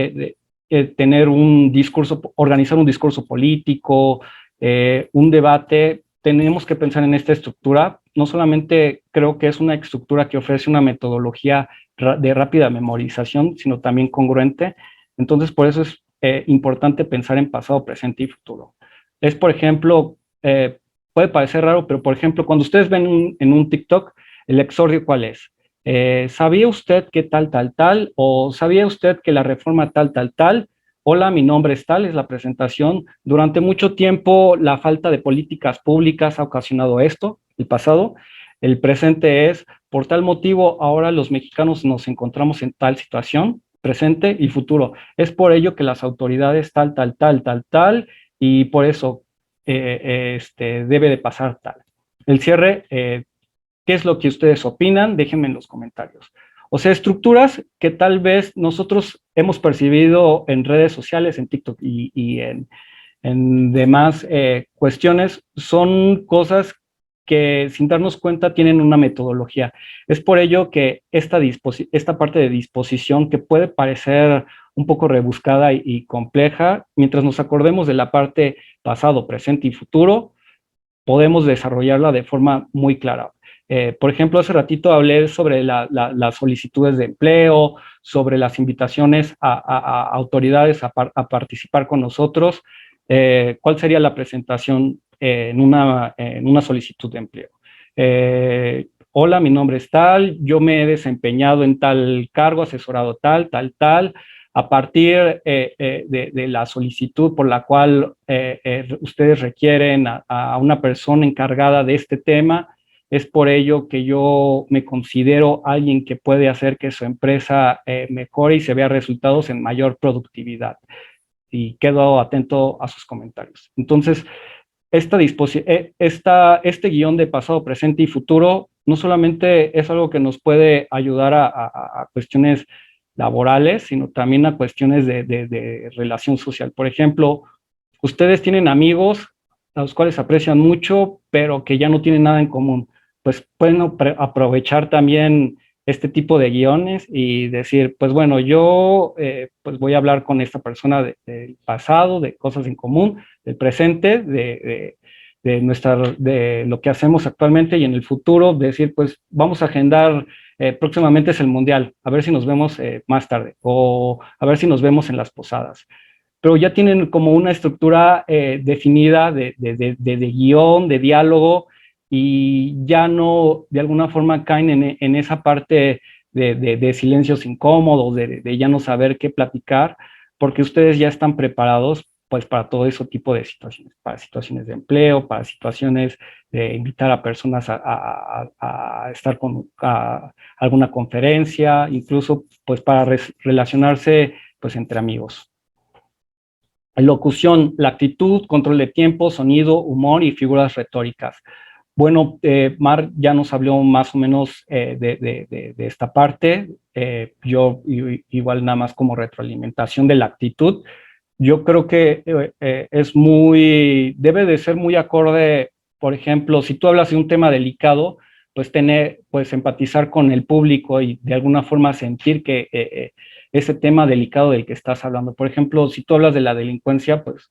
[SPEAKER 2] tener un discurso, organizar un discurso político, un debate, tenemos que pensar en esta estructura. No solamente creo que es una estructura que ofrece una metodología de rápida memorización, sino también congruente. Entonces, por eso es importante pensar en pasado, presente y futuro. Es, por ejemplo, puede parecer raro, pero por ejemplo, cuando ustedes ven en un TikTok, el exordio, ¿cuál es? ¿Sabía usted que tal, tal, tal? ¿O sabía usted que la reforma tal, tal, tal? Hola, mi nombre es tal, es la presentación. Durante mucho tiempo, la falta de políticas públicas ha ocasionado esto, el pasado. El presente es, por tal motivo, ahora los mexicanos nos encontramos en tal situación, presente y futuro. Es por ello que las autoridades tal, tal, tal, tal, tal, y por eso debe de pasar tal. El cierre, ¿qué es lo que ustedes opinan? Déjenme en los comentarios. O sea, estructuras que tal vez nosotros hemos percibido en redes sociales, en TikTok y en demás cuestiones, son cosas que sin darnos cuenta tienen una metodología. Es por ello que esta parte de disposición, que puede parecer un poco rebuscada y compleja, mientras nos acordemos de la parte pasado, presente y futuro, podemos desarrollarla de forma muy clara. Por ejemplo, hace ratito hablé sobre las solicitudes de empleo, sobre las invitaciones a autoridades a participar con nosotros. ¿Cuál sería la presentación en una solicitud de empleo? Hola, mi nombre es tal, yo me he desempeñado en tal cargo, asesorado tal, tal, tal. A partir de la solicitud por la cual ustedes requieren a una persona encargada de este tema, es por ello que yo me considero alguien que puede hacer que su empresa mejore y se vea resultados en mayor productividad. Y quedo atento a sus comentarios. Entonces, este guión de pasado, presente y futuro no solamente es algo que nos puede ayudar a cuestiones laborales, sino también a cuestiones de relación social. Por ejemplo, ustedes tienen amigos a los cuales aprecian mucho, pero que ya no tienen nada en común. Pues pueden aprovechar también este tipo de guiones y decir, pues bueno, yo pues voy a hablar con esta persona del pasado, de cosas en común, del presente, de lo que hacemos actualmente, y en el futuro decir, pues vamos a agendar, próximamente es el Mundial, a ver si nos vemos más tarde, o a ver si nos vemos en las posadas. Pero ya tienen como una estructura definida de guión, de diálogo, y ya no de alguna forma caen en esa parte de silencios incómodos, de ya no saber qué platicar, porque ustedes ya están preparados pues para todo ese tipo de situaciones, para situaciones de empleo, para situaciones de invitar a personas a estar con alguna conferencia, incluso pues para relacionarse pues entre amigos. Locución, la actitud, control de tiempo, sonido, humor y figuras retóricas. Bueno, Mar ya nos habló más o menos de esta parte. Yo igual nada más como retroalimentación de la actitud. Yo creo que debe de ser muy acorde. Por ejemplo, si tú hablas de un tema delicado, pues empatizar con el público y de alguna forma sentir que ese tema delicado del que estás hablando. Por ejemplo, si tú hablas de la delincuencia, pues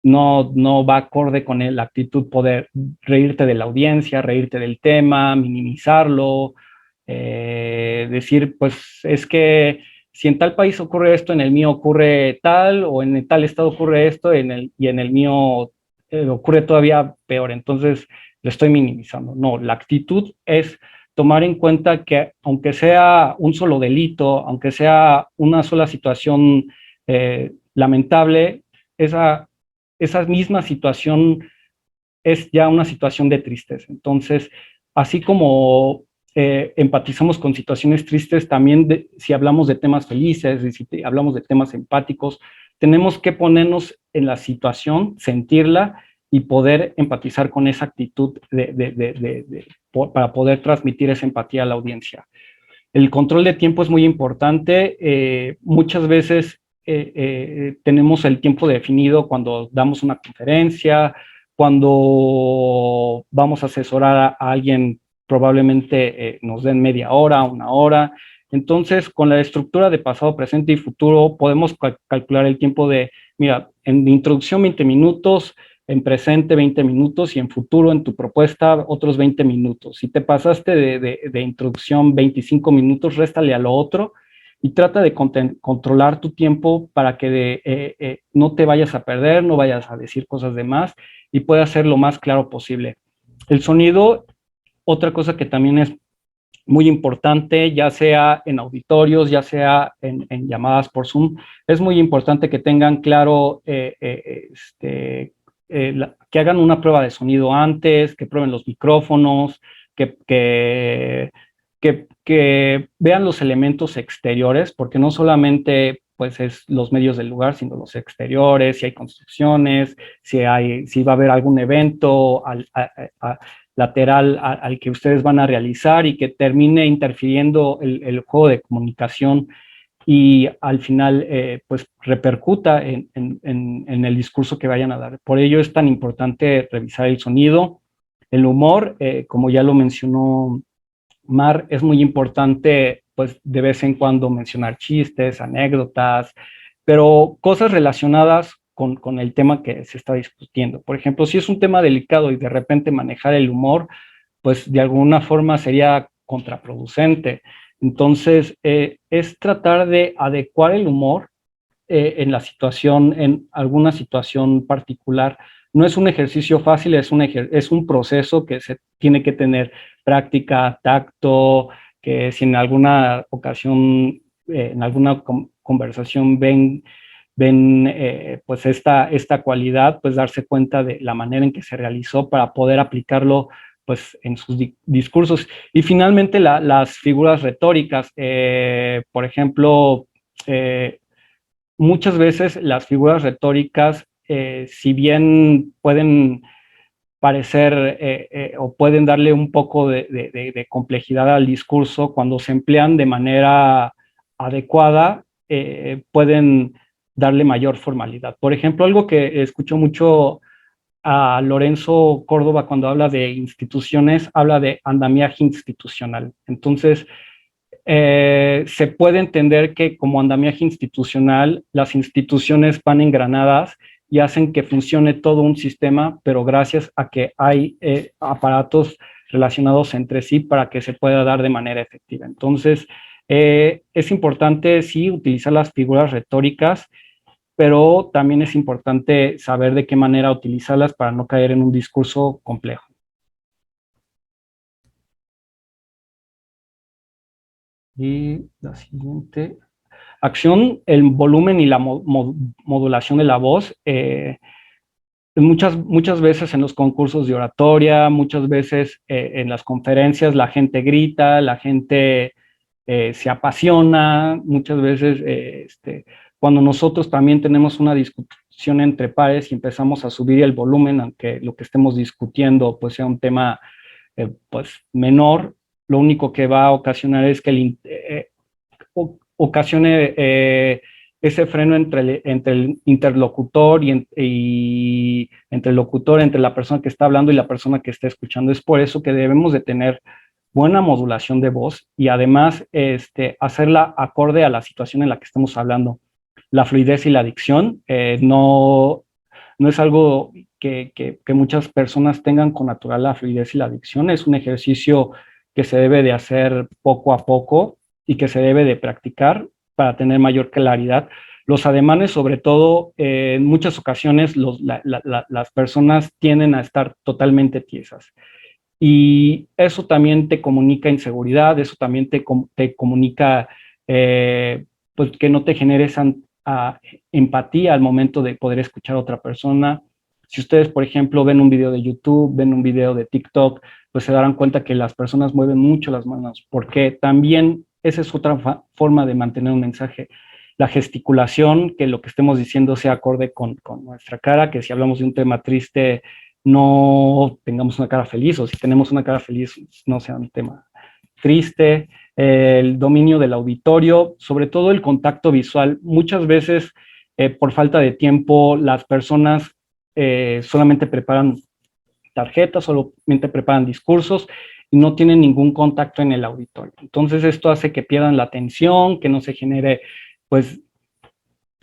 [SPEAKER 2] no va acorde con la actitud poder reírte de la audiencia, reírte del tema, minimizarlo, decir, pues es que si en tal país ocurre esto, en el mío ocurre tal, o en tal estado ocurre esto, y en el mío ocurre todavía peor, entonces lo estoy minimizando. No, la actitud es tomar en cuenta que aunque sea un solo delito, aunque sea una sola situación lamentable, esa misma situación es ya una situación de tristeza. Entonces, así como empatizamos con situaciones tristes, también si hablamos de temas felices, y si hablamos de temas empáticos, tenemos que ponernos en la situación, sentirla y poder empatizar con esa actitud para poder transmitir esa empatía a la audiencia. El control de tiempo es muy importante. Muchas veces tenemos el tiempo definido cuando damos una conferencia, cuando vamos a asesorar a alguien, probablemente nos den media hora, una hora. Entonces, con la estructura de pasado, presente y futuro, podemos calcular el tiempo de, mira, en introducción 20 minutos, en presente 20 minutos y en futuro en tu propuesta otros 20 minutos. Si te pasaste de introducción 25 minutos, réstale a lo otro y trata de controlar tu tiempo para que no te vayas a perder, no vayas a decir cosas de más y puedas ser lo más claro posible. El sonido, otra cosa que también es muy importante, ya sea en auditorios, ya sea en llamadas por Zoom, es muy importante que tengan claro que hagan una prueba de sonido antes, que prueben los micrófonos, que vean los elementos exteriores, porque no solamente pues es los medios del lugar, sino los exteriores, si hay construcciones, si va a haber algún evento lateral al que ustedes van a realizar y que termine interfiriendo el juego de comunicación y al final pues repercuta en el discurso que vayan a dar. Por ello es tan importante revisar el sonido, el humor, como ya lo mencionó Mar, es muy importante pues de vez en cuando mencionar chistes, anécdotas, pero cosas relacionadas con el tema que se está discutiendo. Por ejemplo, si es un tema delicado y de repente manejar el humor, pues de alguna forma sería contraproducente. Entonces, es tratar de adecuar el humor en la situación, en alguna situación particular. No es un ejercicio fácil, es un proceso que se tiene que tener práctica, tacto, que si en alguna ocasión, en alguna conversación ven pues esta cualidad, pues darse cuenta de la manera en que se realizó para poder aplicarlo pues en sus discursos. Y finalmente las figuras retóricas, por ejemplo, muchas veces las figuras retóricas, si bien pueden parecer o pueden darle un poco de complejidad al discurso, cuando se emplean de manera adecuada, pueden darle mayor formalidad. Por ejemplo, algo que escucho mucho a Lorenzo Córdoba cuando habla de instituciones, habla de andamiaje institucional. Entonces, se puede entender que como andamiaje institucional, las instituciones van engranadas y hacen que funcione todo un sistema, pero gracias a que hay aparatos relacionados entre sí para que se pueda dar de manera efectiva. Entonces, es importante, sí, utilizar las figuras retóricas, pero también es importante saber de qué manera utilizarlas para no caer en un discurso complejo. Y la siguiente. Acción, el volumen y la modulación de la voz. Muchas veces en los concursos de oratoria, muchas veces en las conferencias la gente grita, la gente se apasiona, muchas veces cuando nosotros también tenemos una discusión entre pares y empezamos a subir el volumen, aunque lo que estemos discutiendo pues sea un tema pues menor, lo único que va a ocasionar es que ocasione ese freno entre el interlocutor y entre el locutor, entre la persona que está hablando y la persona que está escuchando. Es por eso que debemos de tener buena modulación de voz y además hacerla acorde a la situación en la que estamos hablando. La fluidez y la dicción, no no es algo que muchas personas tengan con natural la fluidez y la dicción, es un ejercicio que se debe de hacer poco a poco y que se debe de practicar para tener mayor claridad. Los ademanes, sobre todo, en muchas ocasiones las personas tienden a estar totalmente tiesas. Y eso también te comunica inseguridad, eso también te comunica pues que no te genere esa empatía al momento de poder escuchar a otra persona. Si ustedes, por ejemplo, ven un video de YouTube, ven un video de TikTok, pues se darán cuenta que las personas mueven mucho las manos, porque también esa es otra forma de mantener un mensaje. La gesticulación, que lo que estemos diciendo sea acorde con nuestra cara, que si hablamos de un tema triste, no tengamos una cara feliz, o si tenemos una cara feliz, no sea un tema triste. El dominio del auditorio, sobre todo el contacto visual. Muchas veces, por falta de tiempo, las personas solamente preparan tarjetas, solamente preparan discursos y no tienen ningún contacto en el auditorio. Entonces esto hace que pierdan la atención, que no se genere pues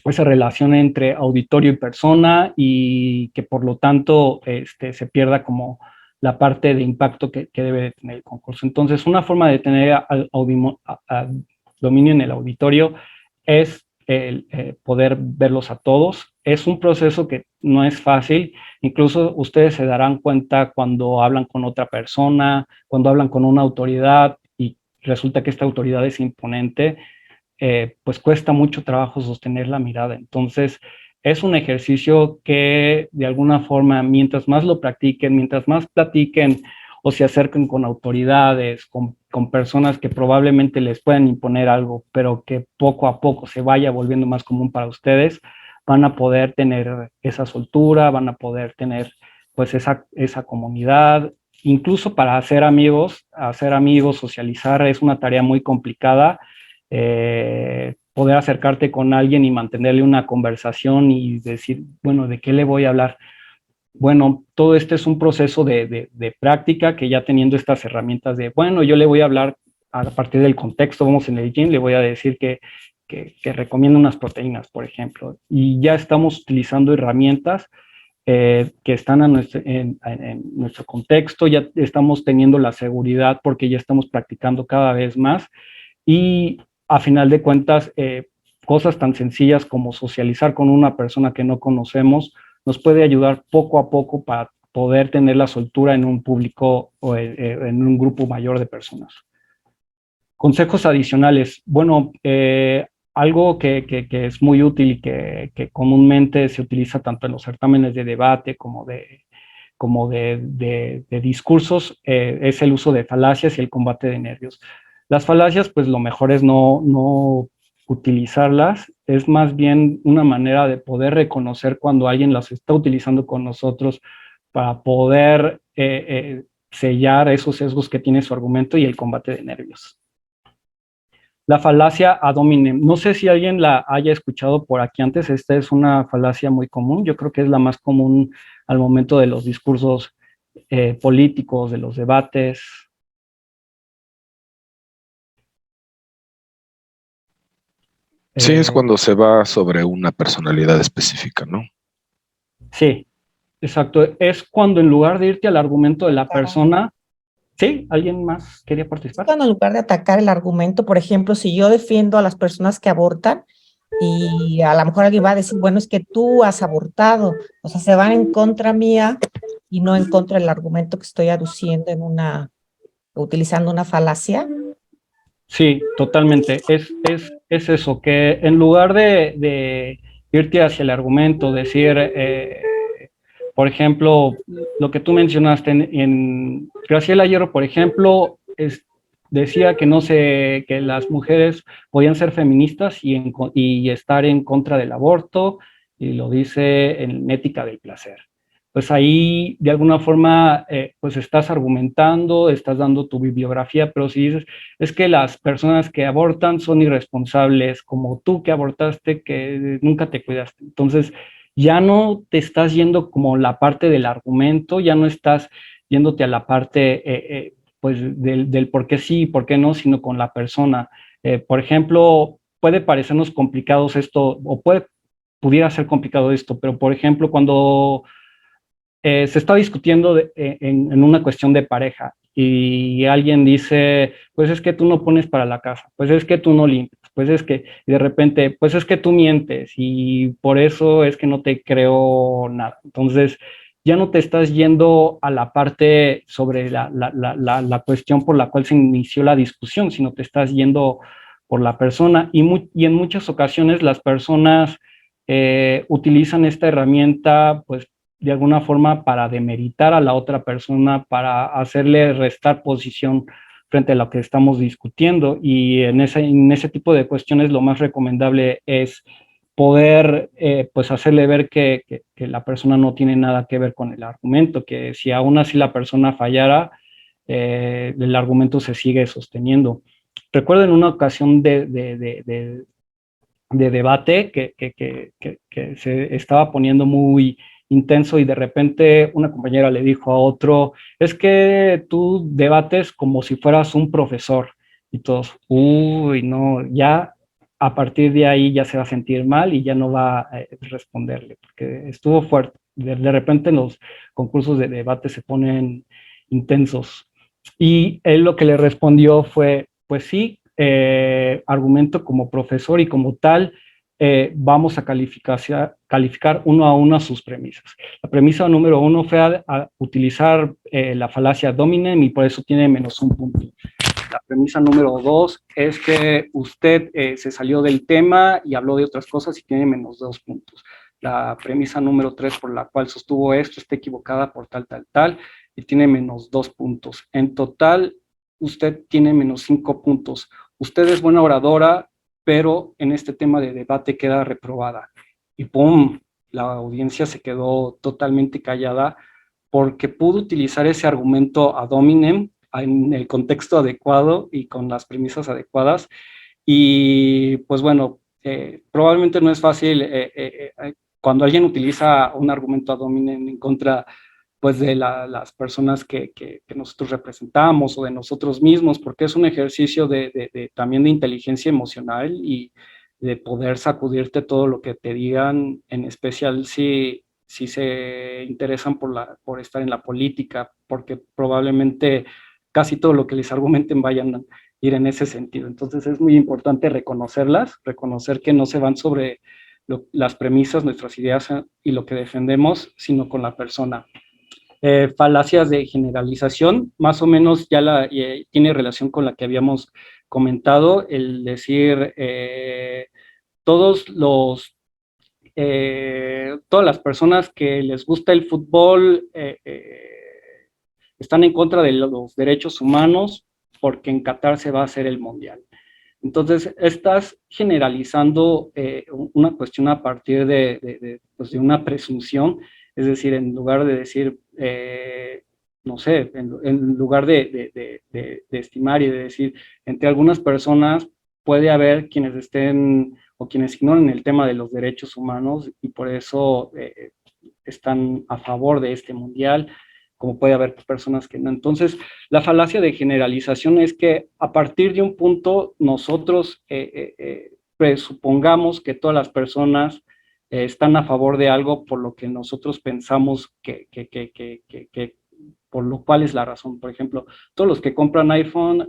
[SPEAKER 2] esa relación entre auditorio y persona y que por lo tanto se pierda como la parte de impacto que debe de tener el concurso. Entonces, una forma de tener dominio en el auditorio es el poder verlos a todos. Es un proceso que no es fácil, incluso ustedes se darán cuenta cuando hablan con otra persona, cuando hablan con una autoridad y resulta que esta autoridad es imponente, pues cuesta mucho trabajo sostener la mirada. Entonces, es un ejercicio que de alguna forma, mientras más lo practiquen, mientras más platiquen o se acerquen con autoridades, con personas que probablemente les puedan imponer algo, pero que poco a poco se vaya volviendo más común para ustedes, van a poder tener esa soltura, van a poder tener pues esa comunidad. Incluso para hacer amigos, socializar es una tarea muy complicada. Poder acercarte con alguien y mantenerle una conversación y decir, bueno, ¿de qué le voy a hablar? Bueno, todo este es un proceso de práctica que ya teniendo estas herramientas de, bueno, yo le voy a hablar a partir del contexto, vamos en el gym, le voy a decir que recomiendo unas proteínas, por ejemplo, y ya estamos utilizando herramientas que están en nuestro contexto, ya estamos teniendo la seguridad porque ya estamos practicando cada vez más y a final de cuentas, cosas tan sencillas como socializar con una persona que no conocemos nos puede ayudar poco a poco para poder tener la soltura en un público o en un grupo mayor de personas. Consejos adicionales. Bueno, algo que es muy útil y que comúnmente se utiliza tanto en los certámenes de debate como de discursos es el uso de falacias y el combate de nervios. Las falacias, pues lo mejor es no utilizarlas, es más bien una manera de poder reconocer cuando alguien las está utilizando con nosotros para poder sellar esos sesgos que tiene su argumento y el combate de nervios. La falacia ad hominem. No sé si alguien la haya escuchado por aquí antes. Esta es una falacia muy común. Yo creo que es la más común al momento de los discursos políticos, de los debates.
[SPEAKER 5] Sí, es cuando se va sobre una personalidad específica, ¿no?
[SPEAKER 2] Sí, exacto. Es cuando en lugar de irte al argumento de la persona, ¿sí? ¿Alguien más quería participar?
[SPEAKER 6] Cuando en lugar de atacar el argumento, por ejemplo, si yo defiendo a las personas que abortan y a lo mejor alguien va a decir, bueno, es que tú has abortado, o sea, se van en contra mía y no en contra del argumento que estoy aduciendo utilizando una falacia.
[SPEAKER 2] Sí, totalmente. Es eso, que en lugar de irte hacia el argumento, decir, por ejemplo, lo que tú mencionaste en Graciela Hierro, por ejemplo, decía que las mujeres podían ser feministas y estar en contra del aborto, y lo dice en Ética del Placer. Pues ahí de alguna forma pues estás argumentando, estás dando tu bibliografía, pero si dices, es que las personas que abortan son irresponsables, como tú que abortaste, que nunca te cuidaste. Entonces ya no te estás yendo como la parte del argumento, ya no estás yéndote a la parte pues del por qué sí y por qué no, sino con la persona. Por ejemplo, puede parecernos complicados esto, o puede pudiera ser complicado esto, pero por ejemplo, cuando se está discutiendo en una cuestión de pareja y alguien dice, pues es que tú no pones para la casa, pues es que tú no limpias, pues es que, y de repente, pues es que tú mientes y por eso es que no te creo nada. Entonces, ya no te estás yendo a la parte sobre la cuestión por la cual se inició la discusión, sino te estás yendo por la persona y en muchas ocasiones las personas utilizan esta herramienta pues de alguna forma para demeritar a la otra persona, para hacerle restar posición frente a lo que estamos discutiendo y en ese tipo de cuestiones lo más recomendable es poder pues hacerle ver que la persona no tiene nada que ver con el argumento, que si aún así la persona fallara, el argumento se sigue sosteniendo. Recuerdo en una ocasión de debate que se estaba poniendo muy intenso y de repente una compañera le dijo a otro, es que tú debates como si fueras un profesor y todos, uy, no, ya a partir de ahí ya se va a sentir mal y ya no va a responderle, porque estuvo fuerte. De repente los concursos de debate se ponen intensos. Y él lo que le respondió fue, pues sí, argumento como profesor y como tal, vamos a calificar uno a uno sus premisas. La premisa número 1 fue a utilizar la falacia dominem y por eso tiene -1 punto. La premisa número 2 es que usted se salió del tema y habló de otras cosas y tiene -2 puntos. La premisa número 3 por la cual sostuvo esto está equivocada por tal, y tiene -2 puntos. En total, usted tiene -5 puntos. Usted es buena oradora, pero en este tema de debate queda reprobada. Y ¡pum! La audiencia se quedó totalmente callada porque pudo utilizar ese argumento ad hominem en el contexto adecuado y con las premisas adecuadas. Y pues bueno, probablemente no es fácil cuando alguien utiliza un argumento ad hominem en contra pues de las personas que nosotros representamos o de nosotros mismos, porque es un ejercicio también de inteligencia emocional y de poder sacudirte todo lo que te digan, en especial si se interesan por estar en la política, porque probablemente casi todo lo que les argumenten vayan a ir en ese sentido. Entonces es muy importante reconocerlas, reconocer que no se van sobre las premisas, nuestras ideas y lo que defendemos, sino con la persona. Falacias de generalización, más o menos ya tiene relación con la que habíamos comentado, el decir todas las personas que les gusta el fútbol están en contra de los derechos humanos porque en Qatar se va a hacer el mundial. Entonces, estás generalizando una cuestión a partir pues de una presunción, es decir, en lugar de decir, no sé, en lugar de estimar y de decir, entre algunas personas puede haber quienes estén o quienes ignoren el tema de los derechos humanos y por eso están a favor de este mundial, como puede haber personas que no. Entonces, la falacia de generalización es que a partir de un punto nosotros presupongamos que todas las personas están a favor de algo por lo que nosotros pensamos por lo cual es la razón. Por ejemplo, todos los que compran iPhone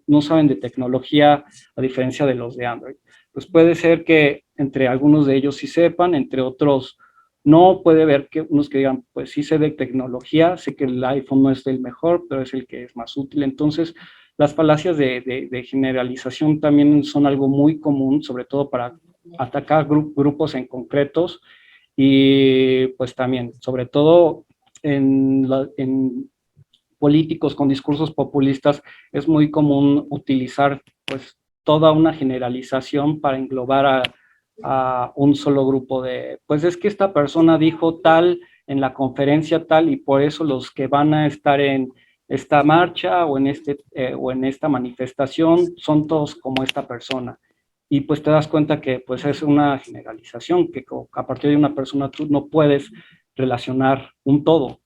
[SPEAKER 2] no saben de tecnología a diferencia de los de Android. Pues puede ser que entre algunos de ellos sí sepan, entre otros no. Puede haber que unos que digan, pues sí sé de tecnología, sé que el iPhone no es el mejor, pero es el que es más útil. Entonces, las falacias de generalización también son algo muy común, sobre todo para atacar grupos en concretos y pues también, sobre todo en políticos con discursos populistas, es muy común utilizar pues toda una generalización para englobar a un solo grupo pues es que esta persona dijo tal en la conferencia tal y por eso los que van a estar en esta marcha o en esta manifestación son todos como esta persona. Y pues te das cuenta que pues es una generalización, que a partir de una persona tú no puedes relacionar un todo.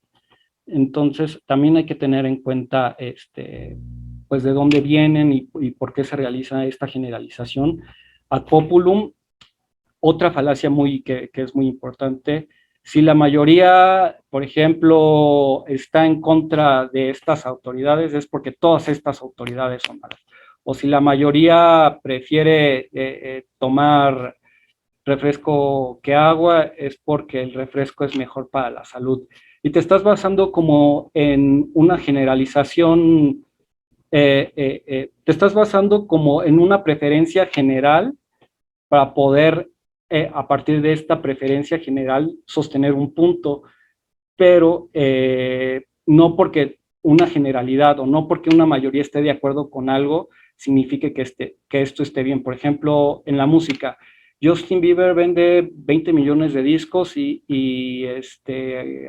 [SPEAKER 2] Entonces también hay que tener en cuenta pues de dónde vienen y por qué se realiza esta generalización. Ad populum otra falacia que es muy importante: si la mayoría, por ejemplo, está en contra de estas autoridades, es porque todas estas autoridades son malas. O si la mayoría prefiere tomar refresco que agua, es porque el refresco es mejor para la salud. Y te estás basando como en una generalización, te estás basando como en una preferencia general para poder, a partir de esta preferencia general, sostener un punto, pero no porque una generalidad o no porque una mayoría esté de acuerdo con algo signifique que esto esté bien. Por ejemplo, en la música, Justin Bieber vende 20 millones de discos y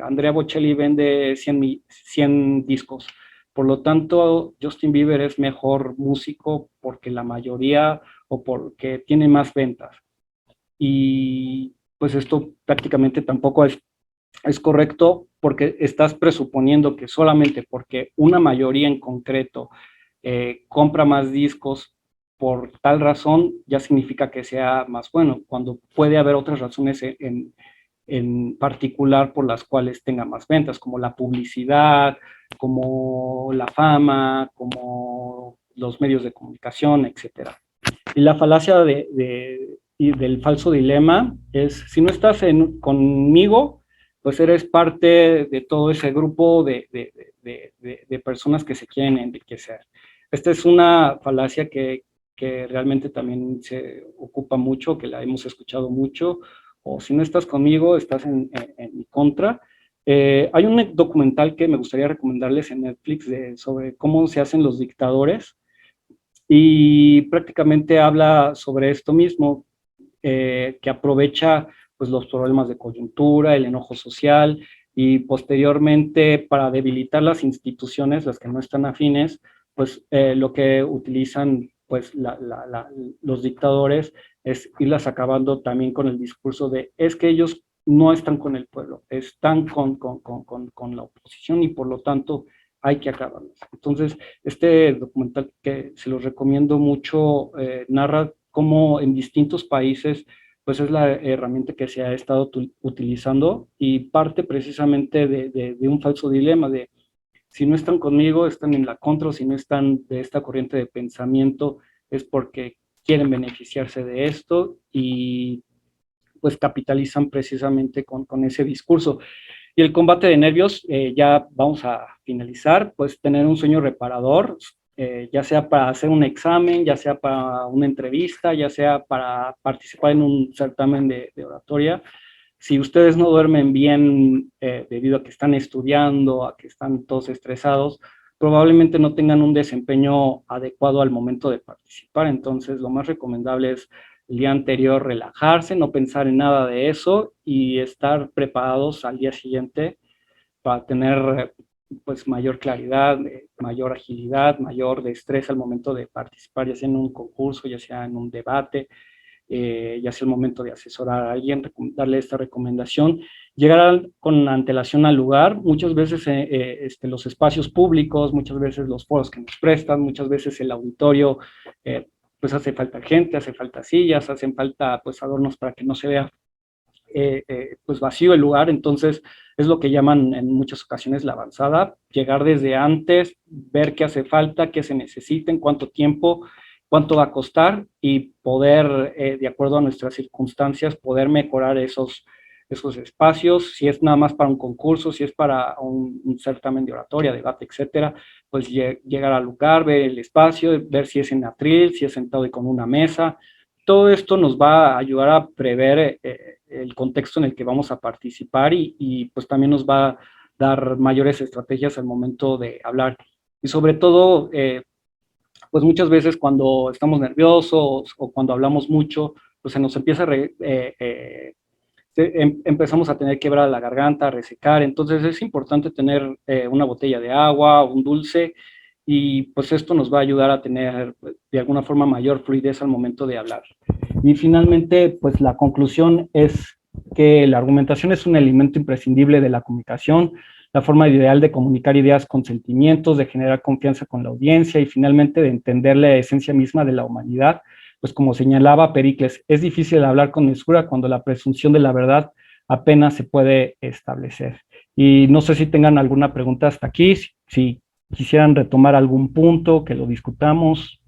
[SPEAKER 2] Andrea Bocelli vende 100 discos. Por lo tanto, Justin Bieber es mejor músico porque la mayoría o porque tiene más ventas. Y pues esto prácticamente tampoco es correcto, porque estás presuponiendo que solamente porque una mayoría en concreto compra más discos por tal razón, ya significa que sea más bueno, cuando puede haber otras razones en particular por las cuales tenga más ventas, como la publicidad, como la fama, como los medios de comunicación, etcétera. Y la falacia del falso dilema es: si no estás conmigo, pues eres parte de todo ese grupo de personas que se quieren enriquecer. Esta es una falacia que realmente también se ocupa mucho, que la hemos escuchado mucho: o si no estás conmigo, estás en mi contra. Hay un documental que me gustaría recomendarles en Netflix sobre cómo se hacen los dictadores, y prácticamente habla sobre esto mismo, que aprovecha pues los problemas de coyuntura, el enojo social, y posteriormente, para debilitar las instituciones, las que no están afines, pues lo que utilizan pues los dictadores es irlas acabando también con el discurso de: es que ellos no están con el pueblo, están con la oposición, y por lo tanto hay que acabarlos. Entonces, este documental, que se los recomiendo mucho, narra cómo en distintos países pues es la herramienta que se ha estado utilizando, y parte precisamente de un falso dilema de: si no están conmigo, están en la contra, o si no están de esta corriente de pensamiento, es porque quieren beneficiarse de esto, y pues capitalizan precisamente con ese discurso. Y el combate de nervios, ya vamos a finalizar: pues tener un sueño reparador, ya sea para hacer un examen, ya sea para una entrevista, ya sea para participar en un certamen de oratoria. Si ustedes no duermen bien, debido a que están estudiando, a que están todos estresados, probablemente no tengan un desempeño adecuado al momento de participar. Entonces, lo más recomendable es el día anterior relajarse, no pensar en nada de eso, y estar preparados al día siguiente para tener pues mayor claridad, mayor agilidad, mayor destreza al momento de participar, ya sea en un concurso, ya sea en un debate, ya sea el momento de asesorar a alguien, darle esta recomendación, llegar con antelación al lugar. Muchas veces los espacios públicos, muchas veces los foros que nos prestan, muchas veces el auditorio, pues hace falta gente, hace falta sillas, hacen falta pues adornos para que no se vea pues vacío el lugar. Entonces es lo que llaman en muchas ocasiones la avanzada: llegar desde antes, ver qué hace falta, qué se necesita, en cuánto tiempo, cuánto va a costar, y poder, de acuerdo a nuestras circunstancias, poder mejorar esos espacios. Si es nada más para un concurso, si es para un certamen de oratoria, debate, etcétera, pues llegar al lugar, ver el espacio, ver si es en atril, si es sentado y con una mesa. Todo esto nos va a ayudar a prever el contexto en el que vamos a participar, y pues también nos va a dar mayores estrategias al momento de hablar. Y sobre todo, pues muchas veces cuando estamos nerviosos o cuando hablamos mucho, pues se nos empieza empezamos a tener quebrar la garganta, a resecar. Entonces es importante tener una botella de agua, un dulce, y pues esto nos va a ayudar a tener de alguna forma mayor fluidez al momento de hablar. Y finalmente, pues la conclusión es que la argumentación es un elemento imprescindible de la comunicación, la forma ideal de comunicar ideas con sentimientos, de generar confianza con la audiencia, y finalmente de entender la esencia misma de la humanidad, pues como señalaba Pericles, es difícil hablar con mesura cuando la presunción de la verdad apenas se puede establecer. Y no sé si tengan alguna pregunta hasta aquí, si quisieran retomar algún punto, que lo discutamos.